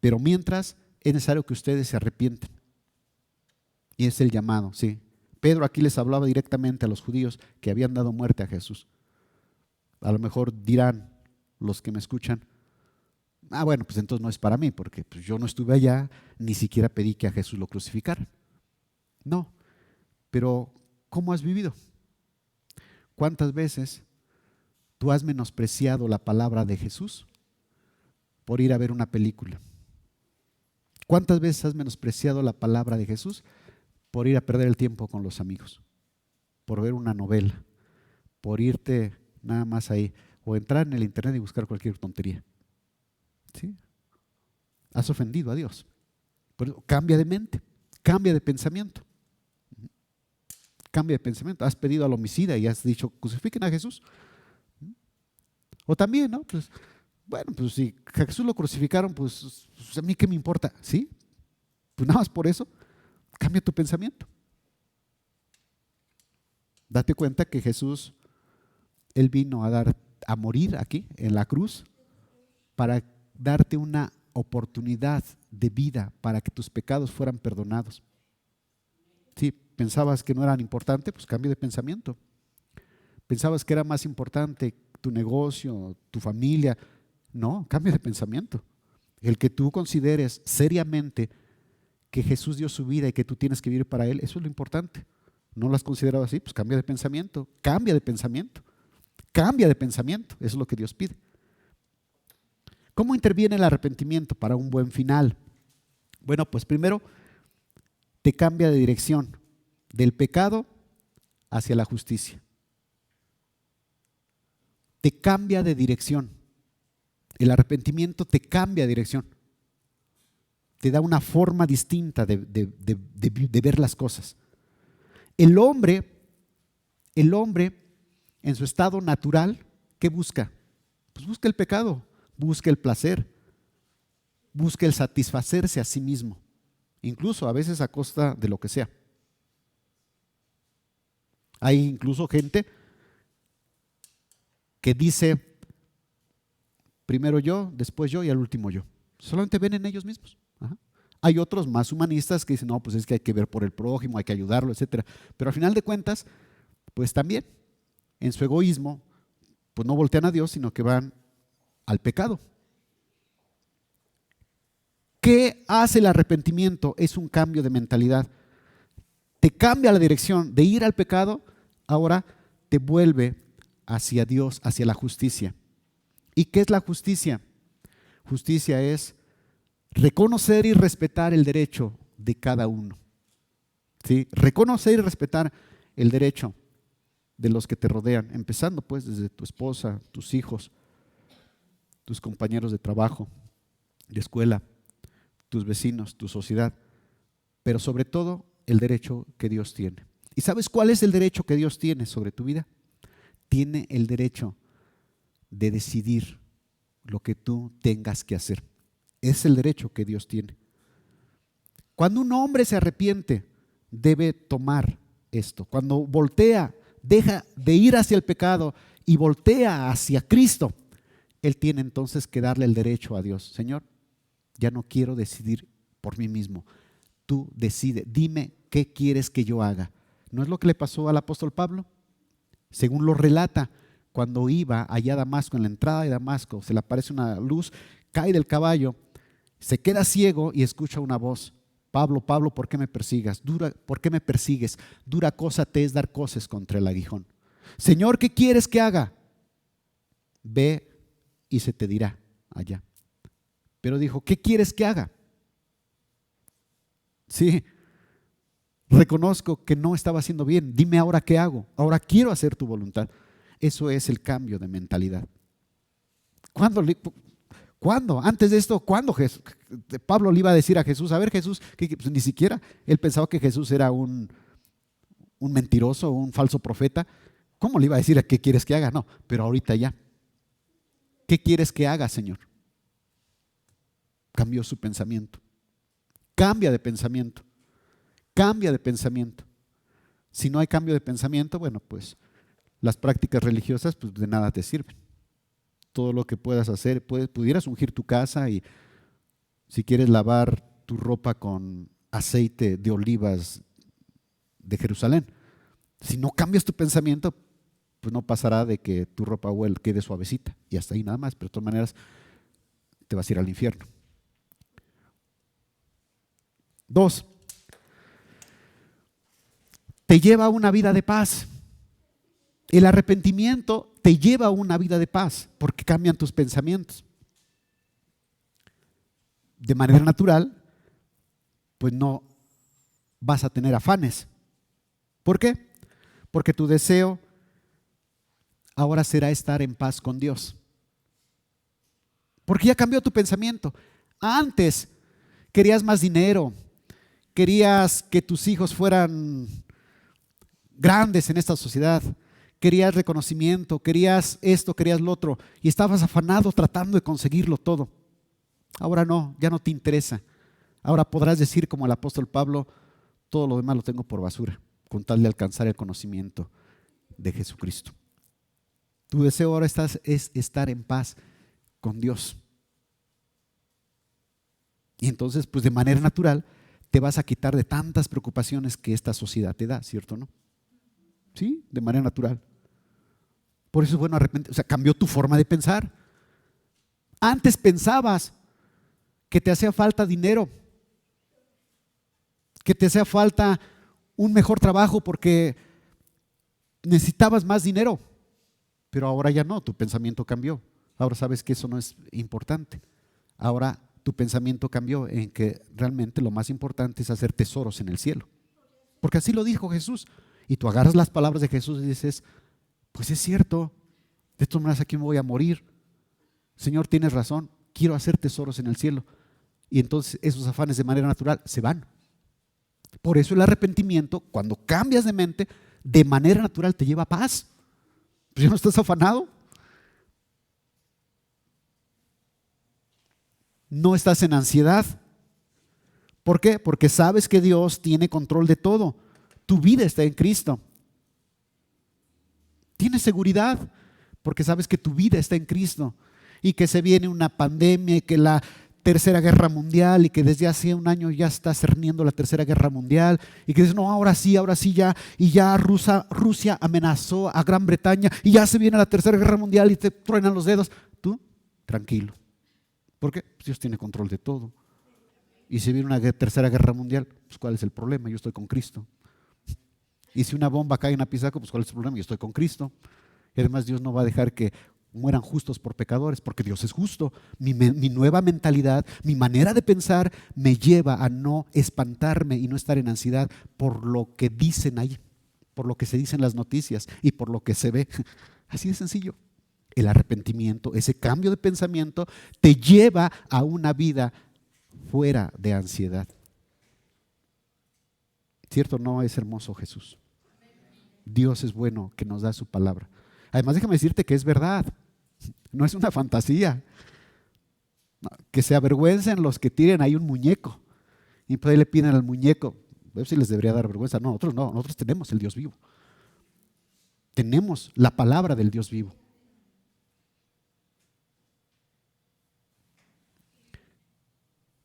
Pero mientras es necesario que ustedes se arrepienten. Y es el llamado, sí. Pedro aquí les hablaba directamente a los judíos que habían dado muerte a Jesús. A lo mejor dirán los que me escuchan, bueno, pues entonces no es para mí, porque pues yo no estuve allá, ni siquiera pedí que a Jesús lo crucificaran. No, pero ¿cómo has vivido? ¿Cuántas veces tú has menospreciado la palabra de Jesús por ir a ver una película? ¿Cuántas veces has menospreciado la palabra de Jesús por ir a perder el tiempo con los amigos? Por ver una novela, por irte nada más ahí, o entrar en el internet y buscar cualquier tontería. ¿Sí? Has ofendido a Dios. Por eso, cambia de mente, cambia de pensamiento. Cambia de pensamiento. Has pedido al homicida y has dicho, crucifiquen a Jesús. O también, ¿no? Pues Bueno, pues si a Jesús lo crucificaron, pues a mí qué me importa, ¿sí? Pues nada más por eso, cambia tu pensamiento. Date cuenta que Jesús, Él vino a morir aquí en la cruz para darte una oportunidad de vida para que tus pecados fueran perdonados. Si pensabas que no eran importantes, pues cambia de pensamiento. Pensabas que era más importante tu negocio, tu familia. No, cambia de pensamiento. El que tú consideres seriamente que Jesús dio su vida y que tú tienes que vivir para Él, eso es lo importante. ¿No lo has considerado así? Pues cambia de pensamiento, cambia de pensamiento, cambia de pensamiento. Eso es lo que Dios pide. ¿Cómo interviene el arrepentimiento para un buen final? Bueno, pues primero te cambia de dirección, del pecado hacia la justicia. Te cambia de dirección. El arrepentimiento te cambia de dirección. Te da una forma distinta de ver las cosas. El hombre en su estado natural, ¿qué busca? Pues busca el pecado, busca el placer, busca el satisfacerse a sí mismo, incluso a veces a costa de lo que sea. Hay incluso gente que dice, primero yo, después yo y al último yo. Solamente ven en ellos mismos. Ajá. Hay otros más humanistas que dicen, no, pues es que hay que ver por el prójimo, hay que ayudarlo, etcétera. Pero al final de cuentas, pues también en su egoísmo, pues no voltean a Dios, sino que van al pecado. ¿Qué hace el arrepentimiento? Es un cambio de mentalidad. Te cambia la dirección de ir al pecado, ahora te vuelve hacia Dios, hacia la justicia. ¿Y qué es la justicia? Justicia es reconocer y respetar el derecho de cada uno. ¿Sí? Reconocer y respetar el derecho de los que te rodean, empezando pues desde tu esposa, tus hijos, tus compañeros de trabajo, de escuela, tus vecinos, tu sociedad, pero sobre todo el derecho que Dios tiene. ¿Y sabes cuál es el derecho que Dios tiene sobre tu vida? Tiene el derecho de decidir lo que tú tengas que hacer. Es el derecho que Dios tiene. Cuando un hombre se arrepiente, debe tomar esto. Cuando voltea, deja de ir hacia el pecado y voltea hacia Cristo, él tiene entonces que darle el derecho a Dios. Señor, ya no quiero decidir por mí mismo. Tú decide, dime qué quieres que yo haga. ¿No es lo que le pasó al apóstol Pablo? Según lo relata, cuando iba allá a Damasco, en la entrada de Damasco, se le aparece una luz, cae del caballo, se queda ciego y escucha una voz. Pablo, Pablo, ¿por qué me persigues? ¿Por qué me persigues? Dura cosa te es dar coces contra el aguijón. Señor, ¿qué quieres que haga? Ve y se te dirá allá. Pero dijo, ¿qué quieres que haga? Sí, reconozco que no estaba haciendo bien. Dime ahora qué hago. Ahora quiero hacer tu voluntad. Eso es el cambio de mentalidad. ¿Cuándo? Antes de esto, ¿cuándo Pablo le iba a decir a Jesús? A ver, Jesús, pues ni siquiera él pensaba que Jesús era un mentiroso, un falso profeta. ¿Cómo le iba a decir a qué quieres que haga? No, pero ahorita ya. ¿Qué quieres que haga, Señor? Cambió su pensamiento. Cambia de pensamiento. Cambia de pensamiento. Si no hay cambio de pensamiento, bueno, pues las prácticas religiosas pues de nada te sirven. Todo lo que puedas hacer, pudieras ungir tu casa y si quieres lavar tu ropa con aceite de olivas de Jerusalén. Si no cambias tu pensamiento, pues no pasará de que tu ropa quede suavecita y hasta ahí nada más, pero de todas maneras te vas a ir al infierno. 2. Te lleva a una vida de paz. El arrepentimiento te lleva a una vida de paz porque cambian tus pensamientos. De manera natural, pues no vas a tener afanes. ¿Por qué? Porque tu deseo ahora será estar en paz con Dios. Porque ya cambió tu pensamiento. Antes querías más dinero, querías que tus hijos fueran grandes en esta sociedad, querías reconocimiento, querías esto, querías lo otro, y estabas afanado tratando de conseguirlo todo. Ahora no, ya no te interesa. Ahora podrás decir como el apóstol Pablo, todo lo demás lo tengo por basura, con tal de alcanzar el conocimiento de Jesucristo. Tu deseo ahora es estar en paz con Dios. Y entonces, pues de manera natural, te vas a quitar de tantas preocupaciones que esta sociedad te da, ¿cierto o no? Sí, de manera natural. Por eso es bueno arrepentir, o sea, cambió tu forma de pensar. Antes pensabas que te hacía falta dinero, que te hacía falta un mejor trabajo porque necesitabas más dinero, pero ahora ya no, tu pensamiento cambió. Ahora sabes que eso no es importante. Ahora tu pensamiento cambió en que realmente lo más importante es hacer tesoros en el cielo. Porque así lo dijo Jesús. Y tú agarras las palabras de Jesús y dices, pues es cierto, de todas maneras aquí me voy a morir. Señor, tienes razón, quiero hacer tesoros en el cielo. Y entonces esos afanes de manera natural se van. Por eso el arrepentimiento, cuando cambias de mente, de manera natural te lleva a paz. Pues ya no estás afanado. No estás en ansiedad. ¿Por qué? Porque sabes que Dios tiene control de todo. Tu vida está en Cristo. Tienes seguridad porque sabes que tu vida está en Cristo y que se viene una pandemia y que la tercera guerra mundial y que desde hace un año ya está cerniendo la tercera guerra mundial y que dices, no, ahora sí ya, y ya Rusia amenazó a Gran Bretaña y ya se viene la tercera guerra mundial y te truenan los dedos. Tú, tranquilo. ¿Por qué? Pues Dios tiene control de todo. Y si viene una tercera guerra mundial, pues ¿cuál es el problema? Yo estoy con Cristo. Y si una bomba cae en Apizaco, pues ¿cuál es el problema? Yo estoy con Cristo. Y además Dios no va a dejar que mueran justos por pecadores, porque Dios es justo. Mi nueva mentalidad, mi manera de pensar me lleva a no espantarme y no estar en ansiedad por lo que dicen ahí, por lo que se dice en las noticias y por lo que se ve. Así de sencillo. El arrepentimiento, ese cambio de pensamiento te lleva a una vida fuera de ansiedad. ¿Cierto? No es hermoso Jesús. Dios es bueno que nos da su palabra. Además, déjame decirte que es verdad, no es una fantasía. Que se avergüencen los que tiren ahí un muñeco y por ahí le piden al muñeco. A ver si les debería dar vergüenza. No, nosotros tenemos el Dios vivo. Tenemos la palabra del Dios vivo.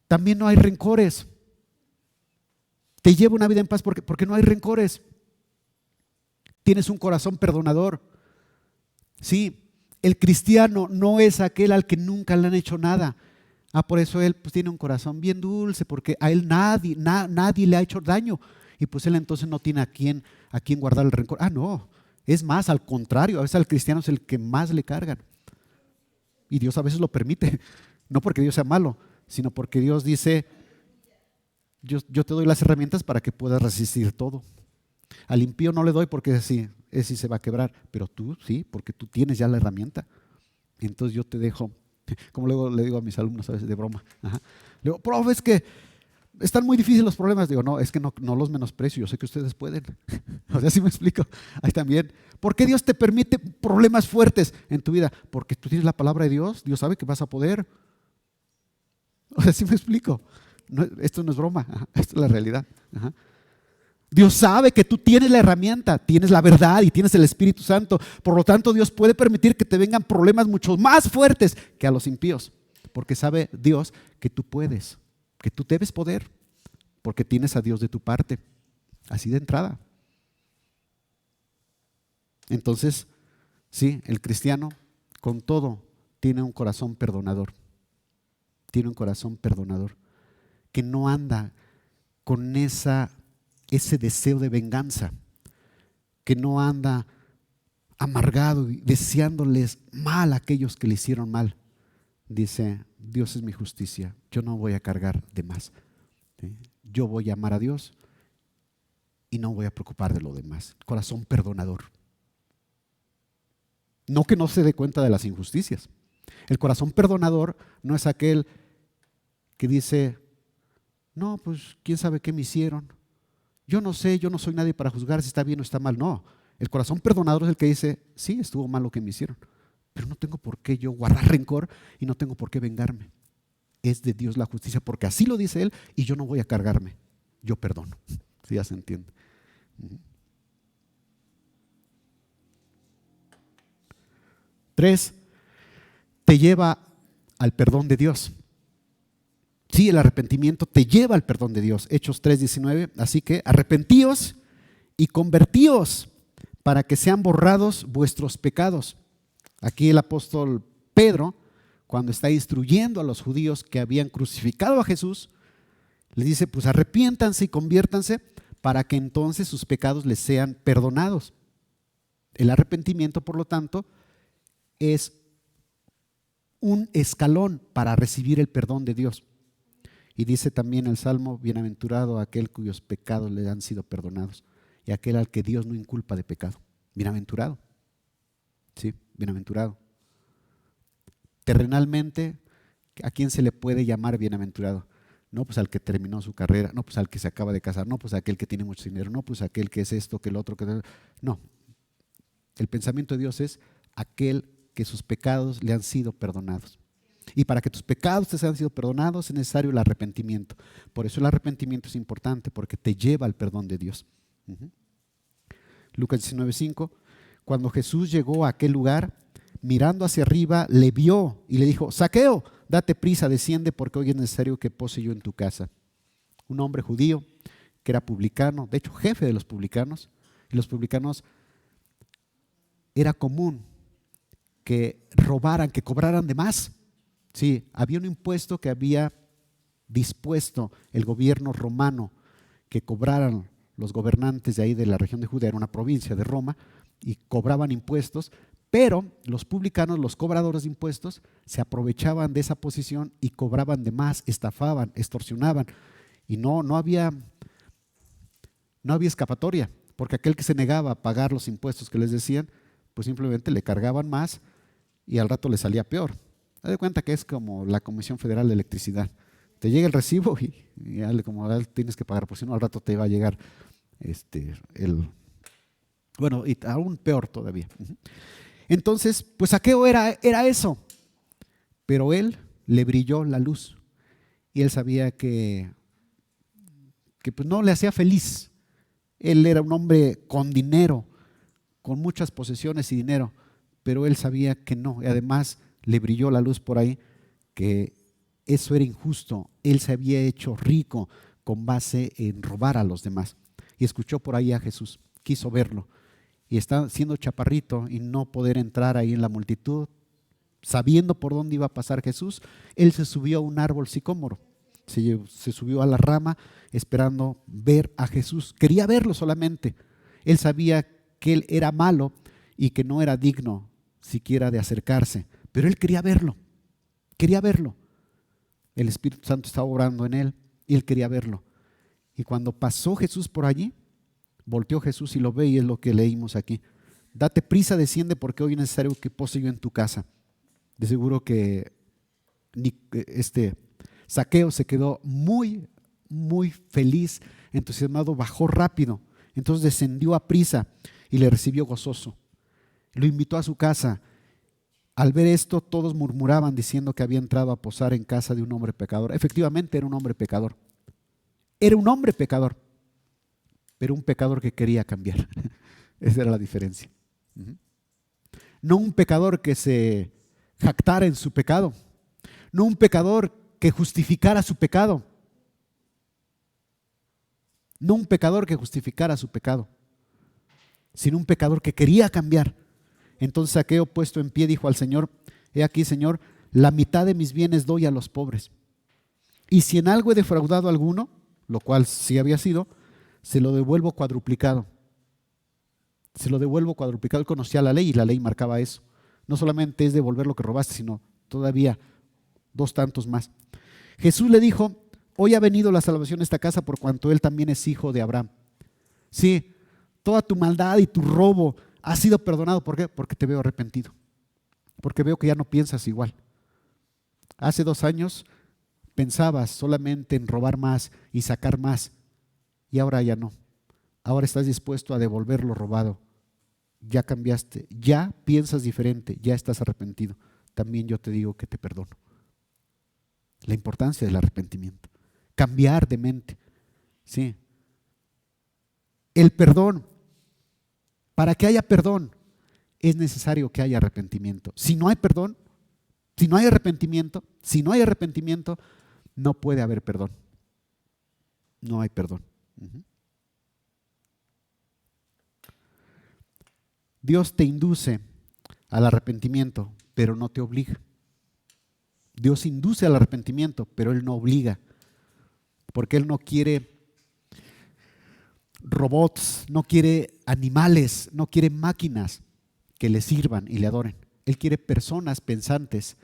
También no hay rencores. Te lleva una vida en paz porque no hay rencores. Tienes un corazón perdonador. Sí, el cristiano no es aquel al que nunca le han hecho nada. Por eso él pues tiene un corazón bien dulce, porque a él nadie le ha hecho daño. Y pues él entonces no tiene a quién guardar el rencor. No, es más, al contrario, a veces al cristiano es el que más le cargan. Y Dios a veces lo permite, no porque Dios sea malo, sino porque Dios dice, yo te doy las herramientas para que puedas resistir todo. Al impío no le doy porque ese sí se va a quebrar, pero tú sí, porque tú tienes ya la herramienta. Entonces yo te dejo, como luego le digo a mis alumnos a veces de broma, le digo, profe, es que están muy difíciles los problemas. Digo, no, es que no los menosprecio, yo sé que ustedes pueden. O sea, sí me explico. Ahí también. ¿Por qué Dios te permite problemas fuertes en tu vida? Porque tú tienes la palabra de Dios, Dios sabe que vas a poder. O sea, sí me explico. No, esto no es broma, esto es la realidad. Dios sabe que tú tienes la herramienta, tienes la verdad y tienes el Espíritu Santo. Por lo tanto, Dios puede permitir que te vengan problemas mucho más fuertes que a los impíos. Porque sabe Dios que tú puedes, que tú debes poder, porque tienes a Dios de tu parte. Así de entrada. Entonces, sí, el cristiano con todo tiene un corazón perdonador. Tiene un corazón perdonador. Que no anda con ese deseo de venganza, que no anda amargado y deseándoles mal a aquellos que le hicieron mal. Dice, Dios es mi justicia, yo no voy a cargar de más. ¿Sí? Yo voy a amar a Dios y no voy a preocupar de lo demás. Corazón perdonador. No que no se dé cuenta de las injusticias. El corazón perdonador no es aquel que dice, no, pues quién sabe qué me hicieron. Yo no sé, yo no soy nadie para juzgar si está bien o está mal. No, El corazón perdonador es el que dice, sí, estuvo mal lo que me hicieron, pero no tengo por qué yo guardar rencor y no tengo por qué vengarme. Es de Dios la justicia, porque así lo dice Él y yo no voy a cargarme. Yo perdono. ¿Sí ya se entiende? 3, te lleva al perdón de Dios. Sí, el arrepentimiento te lleva al perdón de Dios. Hechos 3:19. Así que arrepentíos y convertíos para que sean borrados vuestros pecados. Aquí el apóstol Pedro, cuando está instruyendo a los judíos que habían crucificado a Jesús, les dice, pues arrepiéntanse y conviértanse para que entonces sus pecados les sean perdonados. El arrepentimiento, por lo tanto, es un escalón para recibir el perdón de Dios. Y dice también el Salmo, bienaventurado aquel cuyos pecados le han sido perdonados y aquel al que Dios no inculpa de pecado. Bienaventurado. Sí, bienaventurado. Terrenalmente, ¿a quién se le puede llamar bienaventurado? No, pues al que terminó su carrera, no, pues al que se acaba de casar, no, pues aquel que tiene mucho dinero, no, pues aquel que es esto, que el otro, que... No, el pensamiento de Dios es aquel que sus pecados le han sido perdonados. Y para que tus pecados te hayan sido perdonados es necesario el arrepentimiento. Por eso el arrepentimiento es importante, porque te lleva al perdón de Dios. Lucas 19:5, cuando Jesús llegó a aquel lugar, mirando hacia arriba, le vio y le dijo, Zaqueo, date prisa, desciende porque hoy es necesario que pose yo en tu casa. Un hombre judío que era publicano, de hecho jefe de los publicanos, y los publicanos era común que robaran, que cobraran de más. Sí, había un impuesto que había dispuesto el gobierno romano que cobraran los gobernantes de ahí de la región de Judea, era una provincia de Roma, y cobraban impuestos, pero los publicanos, los cobradores de impuestos, se aprovechaban de esa posición y cobraban de más, estafaban, extorsionaban, y no había escapatoria, porque aquel que se negaba a pagar los impuestos que les decían, pues simplemente le cargaban más y al rato le salía peor. Haz de cuenta que es como la Comisión Federal de Electricidad. Te llega el recibo y como tienes que pagar, porque si no al rato te va a llegar bueno, y aún peor todavía. Entonces, pues Zaqueo era eso, pero él le brilló la luz y él sabía que pues no le hacía feliz. Él era un hombre con dinero, con muchas posesiones y dinero, pero él sabía que no, y además le brilló la luz por ahí, que eso era injusto. Él se había hecho rico con base en robar a los demás. Y escuchó por ahí a Jesús, quiso verlo. Y está siendo chaparrito y no poder entrar ahí en la multitud, sabiendo por dónde iba a pasar Jesús, él se subió a un árbol sicómoro. Se subió a la rama esperando ver a Jesús. Quería verlo solamente. Él sabía que él era malo y que no era digno siquiera de acercarse, pero él quería verlo. Quería verlo. El Espíritu Santo estaba obrando en él y él quería verlo. Y cuando pasó Jesús por allí, volteó Jesús y lo ve, y es lo que leímos aquí. Date prisa, desciende porque hoy es necesario que pose yo en tu casa. De seguro que Zaqueo se quedó muy, muy feliz, entusiasmado, bajó rápido. Entonces descendió a prisa y le recibió gozoso. Lo invitó a su casa. Al ver esto, todos murmuraban diciendo que había entrado a posar en casa de un hombre pecador. Efectivamente era un hombre pecador. Era un hombre pecador, pero un pecador que quería cambiar. Esa era la diferencia. No un pecador que se jactara en su pecado. No un pecador que justificara su pecado. No un pecador que justificara su pecado, sino un pecador que quería cambiar. Entonces Zaqueo, puesto en pie, dijo al Señor, he aquí, Señor, la mitad de mis bienes doy a los pobres. Y si en algo he defraudado a alguno, lo cual sí había sido, se lo devuelvo cuadruplicado. Se lo devuelvo cuadruplicado. Él conocía la ley y la ley marcaba eso. No solamente es devolver lo que robaste, sino todavía 2 tantos más. Jesús le dijo, hoy ha venido la salvación a esta casa por cuanto él también es hijo de Abraham. Sí, toda tu maldad y tu robo ha sido perdonado. ¿Por qué? Porque te veo arrepentido. Porque veo que ya no piensas igual. Hace 2 años pensabas solamente en robar más y sacar más, y ahora ya no. Ahora estás dispuesto a devolver lo robado ya cambiaste, ya piensas diferente, ya estás arrepentido, también yo te digo que te perdono. La importancia del arrepentimiento, cambiar de mente, ¿sí? El perdón, para que haya perdón, es necesario que haya arrepentimiento. Si no hay perdón, si no hay arrepentimiento, no puede haber perdón. No hay perdón. Dios te induce al arrepentimiento, pero no te obliga. Dios induce al arrepentimiento, pero Él no obliga, porque Él no quiere robots, no quiere animales, no quiere máquinas que le sirvan y le adoren. Él quiere personas pensantes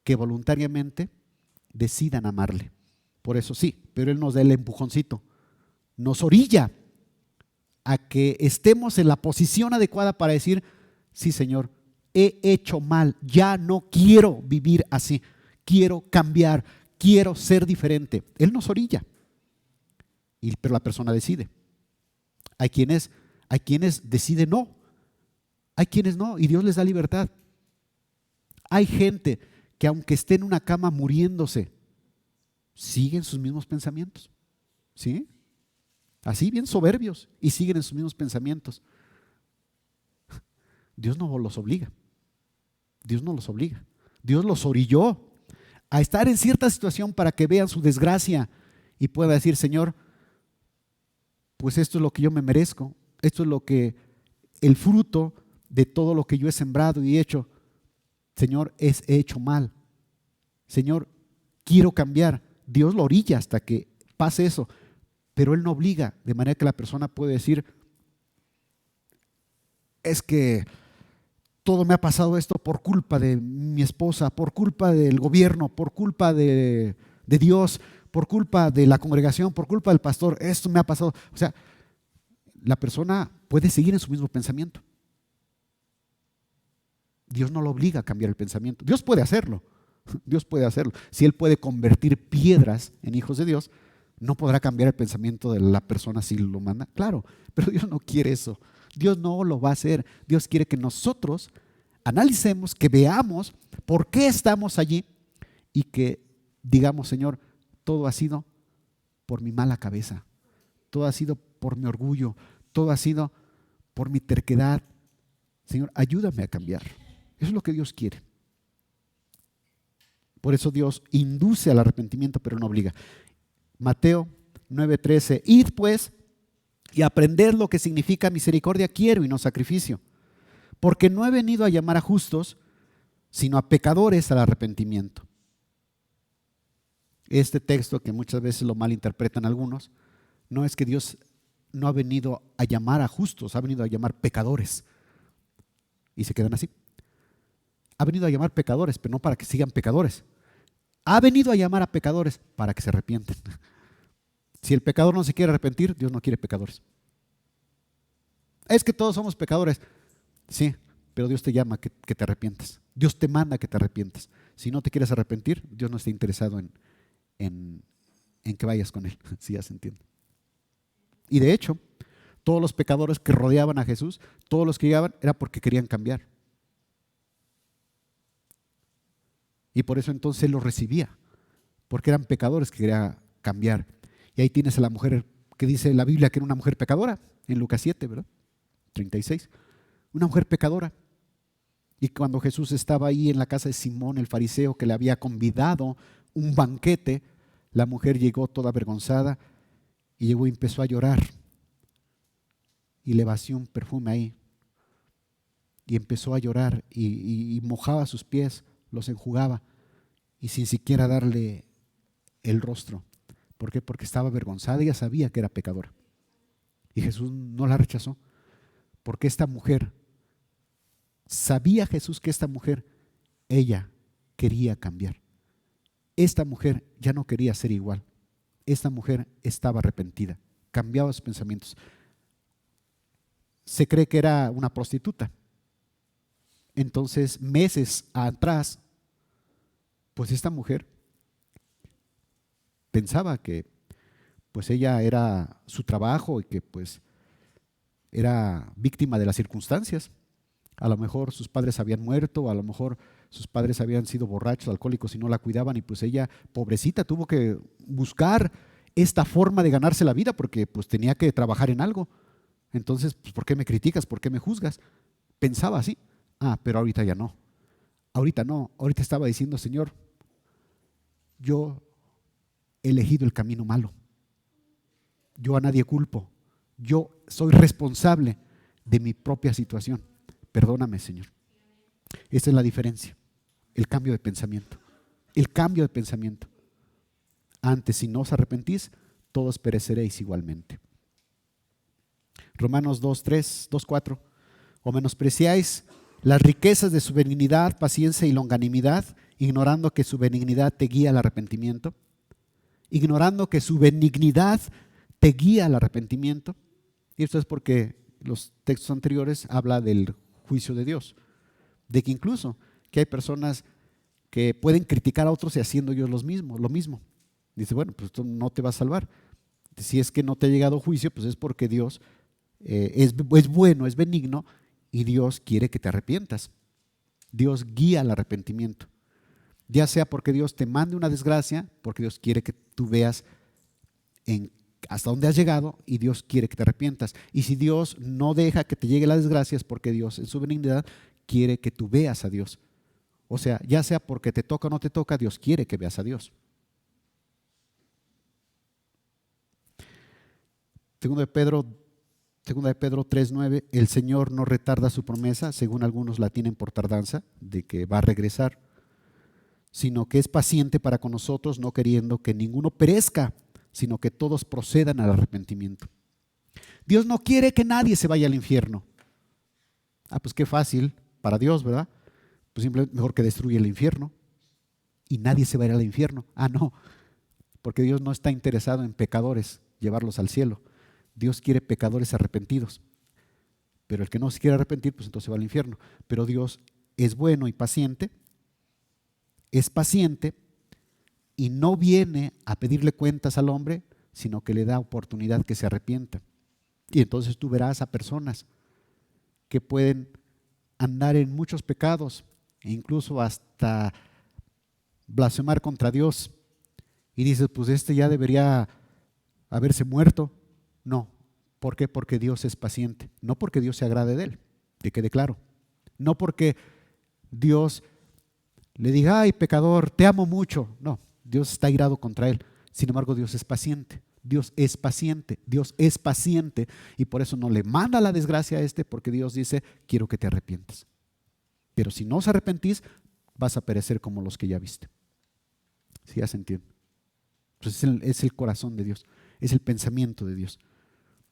que voluntariamente decidan amarle. Por eso sí, pero Él nos da el empujoncito, nos orilla a que estemos en la posición adecuada para decir, sí, Señor, he hecho mal, ya no quiero vivir así, quiero cambiar, quiero ser diferente. Él nos orilla, pero la persona decide. Hay quienes deciden no, hay quienes no, y Dios les da libertad. Hay gente que aunque esté en una cama muriéndose, siguen sus mismos pensamientos, ¿sí? Así bien soberbios y siguen en sus mismos pensamientos. Dios no los obliga. Dios no los obliga. Dios los orilló a estar en cierta situación para que vean su desgracia y pueda decir, Señor, pues esto es lo que yo me merezco, esto es lo que el fruto de todo lo que yo he sembrado y hecho. Señor, he hecho mal. Señor, quiero cambiar. Dios lo orilla hasta que pase eso, pero Él no obliga, de manera que la persona puede decir, es que todo me ha pasado esto por culpa de mi esposa, por culpa del gobierno, por culpa de Dios, por culpa de la congregación, por culpa del pastor, esto me ha pasado. O sea, la persona puede seguir en su mismo pensamiento. Dios no lo obliga a cambiar el pensamiento. Dios puede hacerlo. Dios puede hacerlo. Si Él puede convertir piedras en hijos de Dios, no podrá cambiar el pensamiento de la persona si lo manda. Claro, pero Dios no quiere eso. Dios no lo va a hacer. Dios quiere que nosotros analicemos, que veamos por qué estamos allí y que digamos, Señor, todo ha sido por mi mala cabeza, todo ha sido por mi orgullo, todo ha sido por mi terquedad. Señor, ayúdame a cambiar. Eso es lo que Dios quiere. Por eso Dios induce al arrepentimiento, pero no obliga. Mateo 9:13, id pues y aprended lo que significa misericordia quiero y no sacrificio, porque no he venido a llamar a justos, sino a pecadores al arrepentimiento. Este texto, que muchas veces lo malinterpretan algunos, no es que Dios no ha venido a llamar a justos, ha venido a llamar pecadores. Y se quedan así. Ha venido a llamar pecadores, pero no para que sigan pecadores. Ha venido a llamar a pecadores para que se arrepienten. Si el pecador no se quiere arrepentir, Dios no quiere pecadores. Es que todos somos pecadores. Sí, pero Dios te llama a que te arrepientas. Dios te manda a que te arrepientas. Si no te quieres arrepentir, Dios no está interesado en que vayas con Él, si ya se entiende. Y de hecho, todos los pecadores que rodeaban a Jesús, todos los que llegaban, era porque querían cambiar. Y por eso entonces Él los recibía, porque eran pecadores que querían cambiar. Y ahí tienes a la mujer que dice la Biblia que era una mujer pecadora, en Lucas 7, ¿verdad? 36. Una mujer pecadora. Y cuando Jesús estaba ahí en la casa de Simón, el fariseo, que le había convidado un banquete, la mujer llegó toda avergonzada y llegó y empezó a llorar. Y le vació un perfume ahí. Y empezó a llorar y mojaba sus pies, los enjugaba y sin siquiera darle el rostro. ¿Por qué? Porque estaba avergonzada, ella sabía que era pecadora. Y Jesús no la rechazó, porque esta mujer, sabía Jesús que esta mujer, ella quería cambiar. Esta mujer ya no quería ser igual. Esta mujer estaba arrepentida, cambiaba sus pensamientos. Se cree que era una prostituta. Entonces, meses atrás, pues esta mujer pensaba que pues ella era su trabajo y que pues era víctima de las circunstancias. A lo mejor sus padres habían muerto, a lo mejor sus padres habían sido borrachos, alcohólicos y no la cuidaban, y pues ella, pobrecita, tuvo que buscar esta forma de ganarse la vida porque pues tenía que trabajar en algo. Entonces, pues, ¿por qué me criticas? ¿Por qué me juzgas? Pensaba así. Pero ahorita ya no. Ahorita no. Ahorita estaba diciendo, Señor, yo he elegido el camino malo. Yo a nadie culpo. Yo soy responsable de mi propia situación. Perdóname, Señor. Esa es la diferencia. El cambio de pensamiento. El cambio de pensamiento. Antes, si no os arrepentís, todos pereceréis igualmente. Romanos 2:3, 2:4. O menospreciáis las riquezas de su benignidad, paciencia y longanimidad, ignorando que su benignidad te guía al arrepentimiento. Ignorando que su benignidad te guía al arrepentimiento. Y esto es porque los textos anteriores hablan del juicio de Dios. De que incluso que hay personas que pueden criticar a otros y haciendo ellos lo mismo. Dice, bueno, pues esto no te va a salvar. Si es que no te ha llegado juicio, pues es porque Dios es bueno, es benigno, y Dios quiere que te arrepientas. Dios guía al arrepentimiento. Ya sea porque Dios te mande una desgracia, porque Dios quiere que tú veas hasta dónde has llegado, y Dios quiere que te arrepientas. Y si Dios no deja que te llegue la desgracia, es porque Dios en su benignidad quiere que tú veas a Dios. O sea, ya sea porque te toca o no te toca, Dios quiere que veas a Dios. Segunda de Pedro 3:9, el Señor no retarda su promesa, según algunos la tienen por tardanza, de que va a regresar, sino que es paciente para con nosotros, no queriendo que ninguno perezca, sino que todos procedan al arrepentimiento. Dios no quiere que nadie se vaya al infierno. Pues qué fácil para Dios, ¿verdad? Pues simplemente mejor que destruya el infierno y nadie se va a ir al infierno. No, porque Dios no está interesado en pecadores, llevarlos al cielo. Dios quiere pecadores arrepentidos, pero el que no se quiere arrepentir, pues entonces va al infierno. Pero Dios es bueno y paciente, es paciente y no viene a pedirle cuentas al hombre, sino que le da oportunidad que se arrepienta. Y entonces tú verás a personas que pueden andar en muchos pecados e incluso hasta blasfemar contra Dios. Y dices, pues este ya debería haberse muerto. No. ¿Por qué? Porque Dios es paciente. No porque Dios se agrade de él, que quede claro. No porque Dios le diga, ay, pecador, te amo mucho. No, Dios está irado contra él. Sin embargo, Dios es paciente. Dios es paciente. Dios es paciente. Y por eso no le manda la desgracia a porque Dios dice, quiero que te arrepientas. Pero si no os arrepentís, vas a perecer como los que ya viste. ¿Sí ya se entiende? Pues es el corazón de Dios. Es el pensamiento de Dios.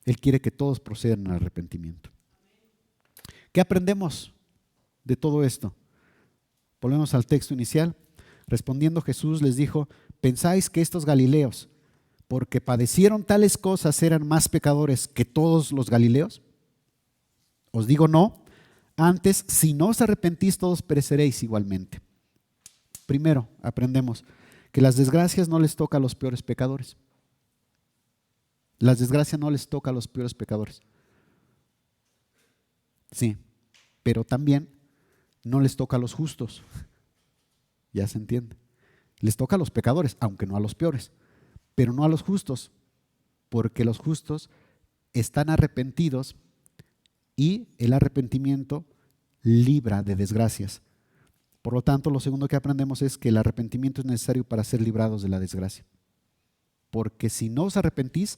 Él quiere que todos procedan al arrepentimiento. ¿Qué aprendemos de todo esto? Volvemos al texto inicial. Respondiendo Jesús les dijo, ¿pensáis que estos galileos, porque padecieron tales cosas, eran más pecadores que todos los galileos? Os digo no, antes si no os arrepentís todos pereceréis igualmente. Primero, aprendemos que las desgracias no les toca a los peores pecadores. Las desgracias no les toca a los peores pecadores. Sí, pero también no les toca a los justos. Ya se entiende. Les toca a los pecadores, aunque no a los peores, pero no a los justos, porque los justos están arrepentidos y el arrepentimiento libra de desgracias. Por lo tanto, lo segundo que aprendemos es que el arrepentimiento es necesario para ser librados de la desgracia. Porque si no os arrepentís,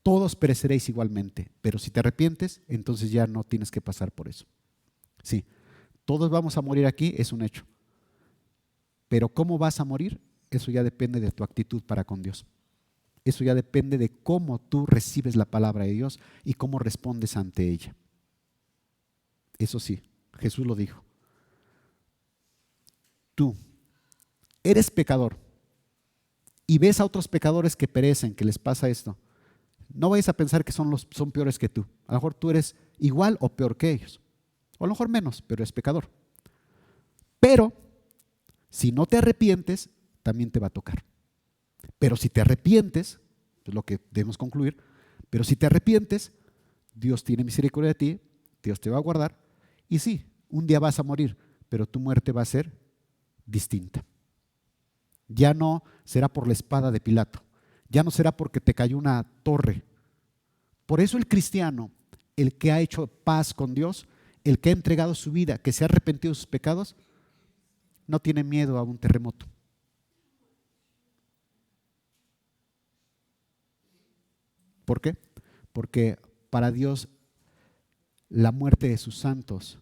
todos pereceréis igualmente, pero si te arrepientes, entonces ya no tienes que pasar por eso. Sí, todos vamos a morir aquí, es un hecho. Pero ¿cómo vas a morir? Eso ya depende de tu actitud para con Dios. Eso ya depende de cómo tú recibes la palabra de Dios y cómo respondes ante ella. Eso sí, Jesús lo dijo. Tú eres pecador y ves a otros pecadores que perecen, que les pasa esto. No vayas a pensar que son peores que tú. A lo mejor tú eres igual o peor que ellos. O a lo mejor menos, pero eres pecador. Pero si no te arrepientes, también te va a tocar. Pero si te arrepientes, es lo que debemos concluir, pero si te arrepientes, Dios tiene misericordia de ti, Dios te va a guardar, y sí, un día vas a morir, pero tu muerte va a ser distinta. Ya no será por la espada de Pilato, ya no será porque te cayó una torre. Por eso el cristiano, el que ha hecho paz con Dios, el que ha entregado su vida, que se ha arrepentido de sus pecados, no tiene miedo a un terremoto. ¿Por qué? Porque para Dios la muerte de sus santos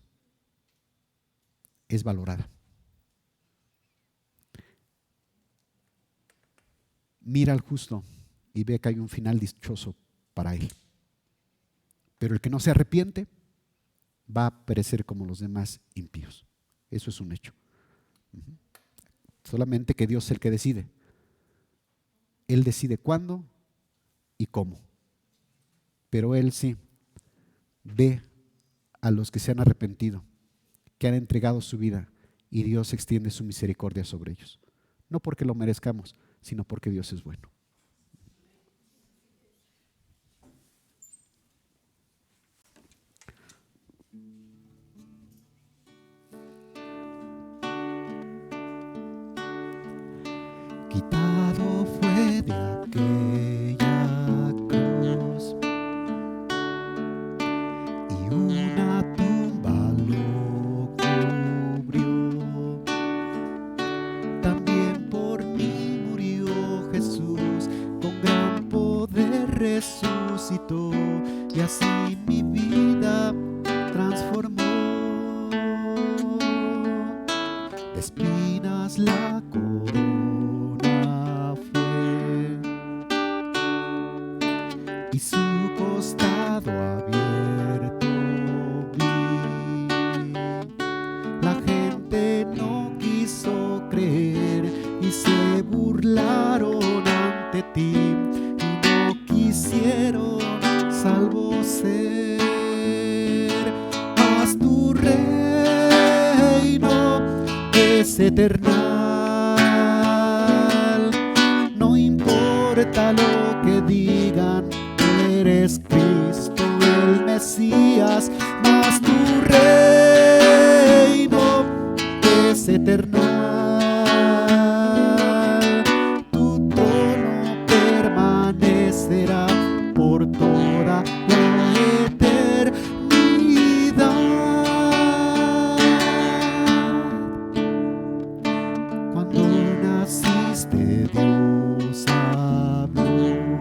es valorada. Mira al justo y ve que hay un final dichoso para él. Pero el que no se arrepiente va a perecer como los demás impíos. Eso es un hecho. Solamente que Dios es el que decide. Él decide cuándo y cómo. Pero Él sí ve a los que se han arrepentido, que han entregado su vida, y Dios extiende su misericordia sobre ellos. No porque lo merezcamos, sino porque Dios es bueno. Quitado fue de aquella cruz y una tumba lo cubrió. También por mí murió Jesús, con gran poder resucitó, y así mi vida transformó. De espinas la corona fue, y su costado abierto vi. La gente no quiso creer y se burlaron ante ti, y no quisieron salvo ser. Mas tu reino es eternal, no importa lo que digan, eres Cristo el Mesías, mas tu reino es eternal, tu trono permanecerá por toda la eternidad. Cuando naciste, Dios habló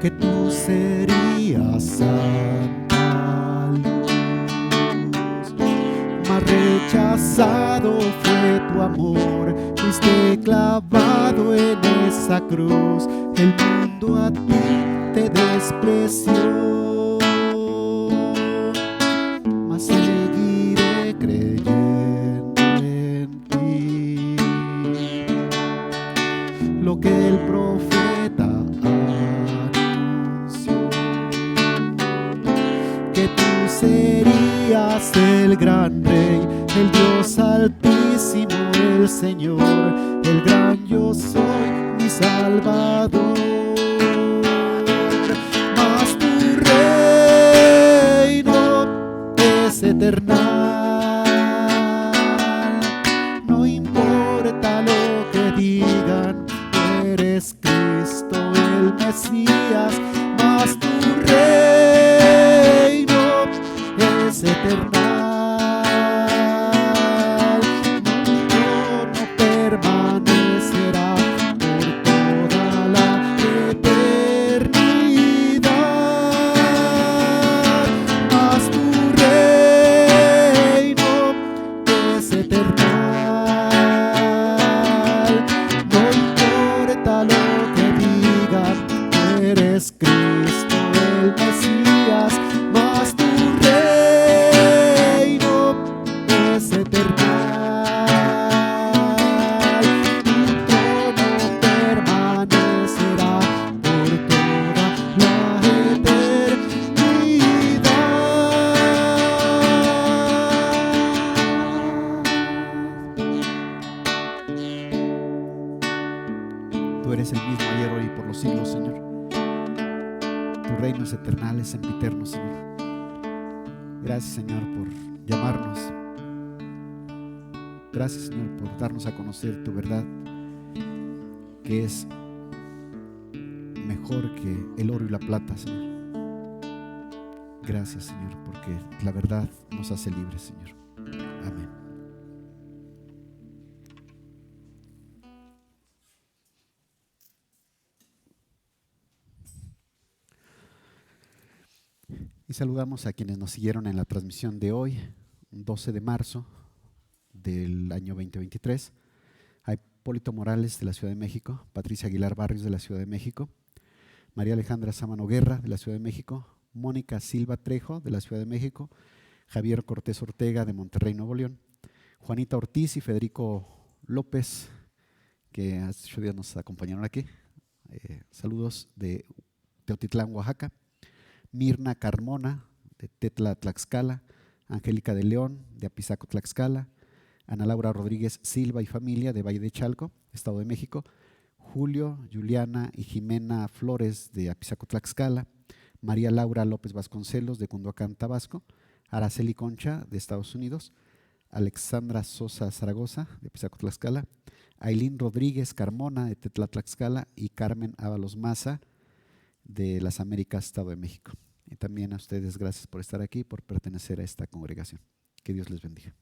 que tú serías santa luz, mas rechazado fue tu amor, fuiste clavado en esa cruz, el mundo a ti te despreció, mas seguiré creyendo en ti. Lo que el profeta anunció, que tú serías el gran rey, el Dios altísimo, el Señor, el gran yo soy, mi Salvador. Mas tu reino es eternal, no importa lo que digan, eres Cristo el Mesías, mas tu reino es eternal, tu trono permanecerá por toda la eternidad, mas tu reino es eternal, no importa lo que digan, eres Cristo el Mesías, mas tu reino es eternal, tu trono permanecerá por toda la eternidad. Tú eres el mismo ayer, hoy y por los siglos, Señor. Tu reino es eterno, es sempiterno, Señor. Gracias, Señor, por llamarnos. Gracias, Señor, por darnos a conocer tu verdad, que es mejor que el oro y la plata, Señor. Gracias, Señor, porque la verdad nos hace libres, Señor. Amén. Y saludamos a quienes nos siguieron en la transmisión de hoy, 12 de marzo del año 2023. A Hipólito Morales de la Ciudad de México, Patricia Aguilar Barrios de la Ciudad de México, María Alejandra Sámano Guerra de la Ciudad de México, Mónica Silva Trejo de la Ciudad de México, Javier Cortés Ortega de Monterrey, Nuevo León, Juanita Ortiz y Federico López, que hace 8 días nos acompañaron aquí. Saludos de Teotitlán, Oaxaca. Mirna Carmona de Tetla, Tlaxcala, Angélica de León de Apizaco, Tlaxcala, Ana Laura Rodríguez Silva y familia de Valle de Chalco, Estado de México, Julio, Juliana y Jimena Flores de Apizaco, Tlaxcala, María Laura López Vasconcelos de Cunduacán, Tabasco, Araceli Concha de Estados Unidos, Alexandra Sosa Zaragoza de Apizaco, Tlaxcala, Ailín Rodríguez Carmona de Tetla, Tlaxcala y Carmen Ábalos Maza de las Américas, Estado de México. Y también a ustedes gracias por estar aquí, por pertenecer a esta congregación. Que Dios les bendiga.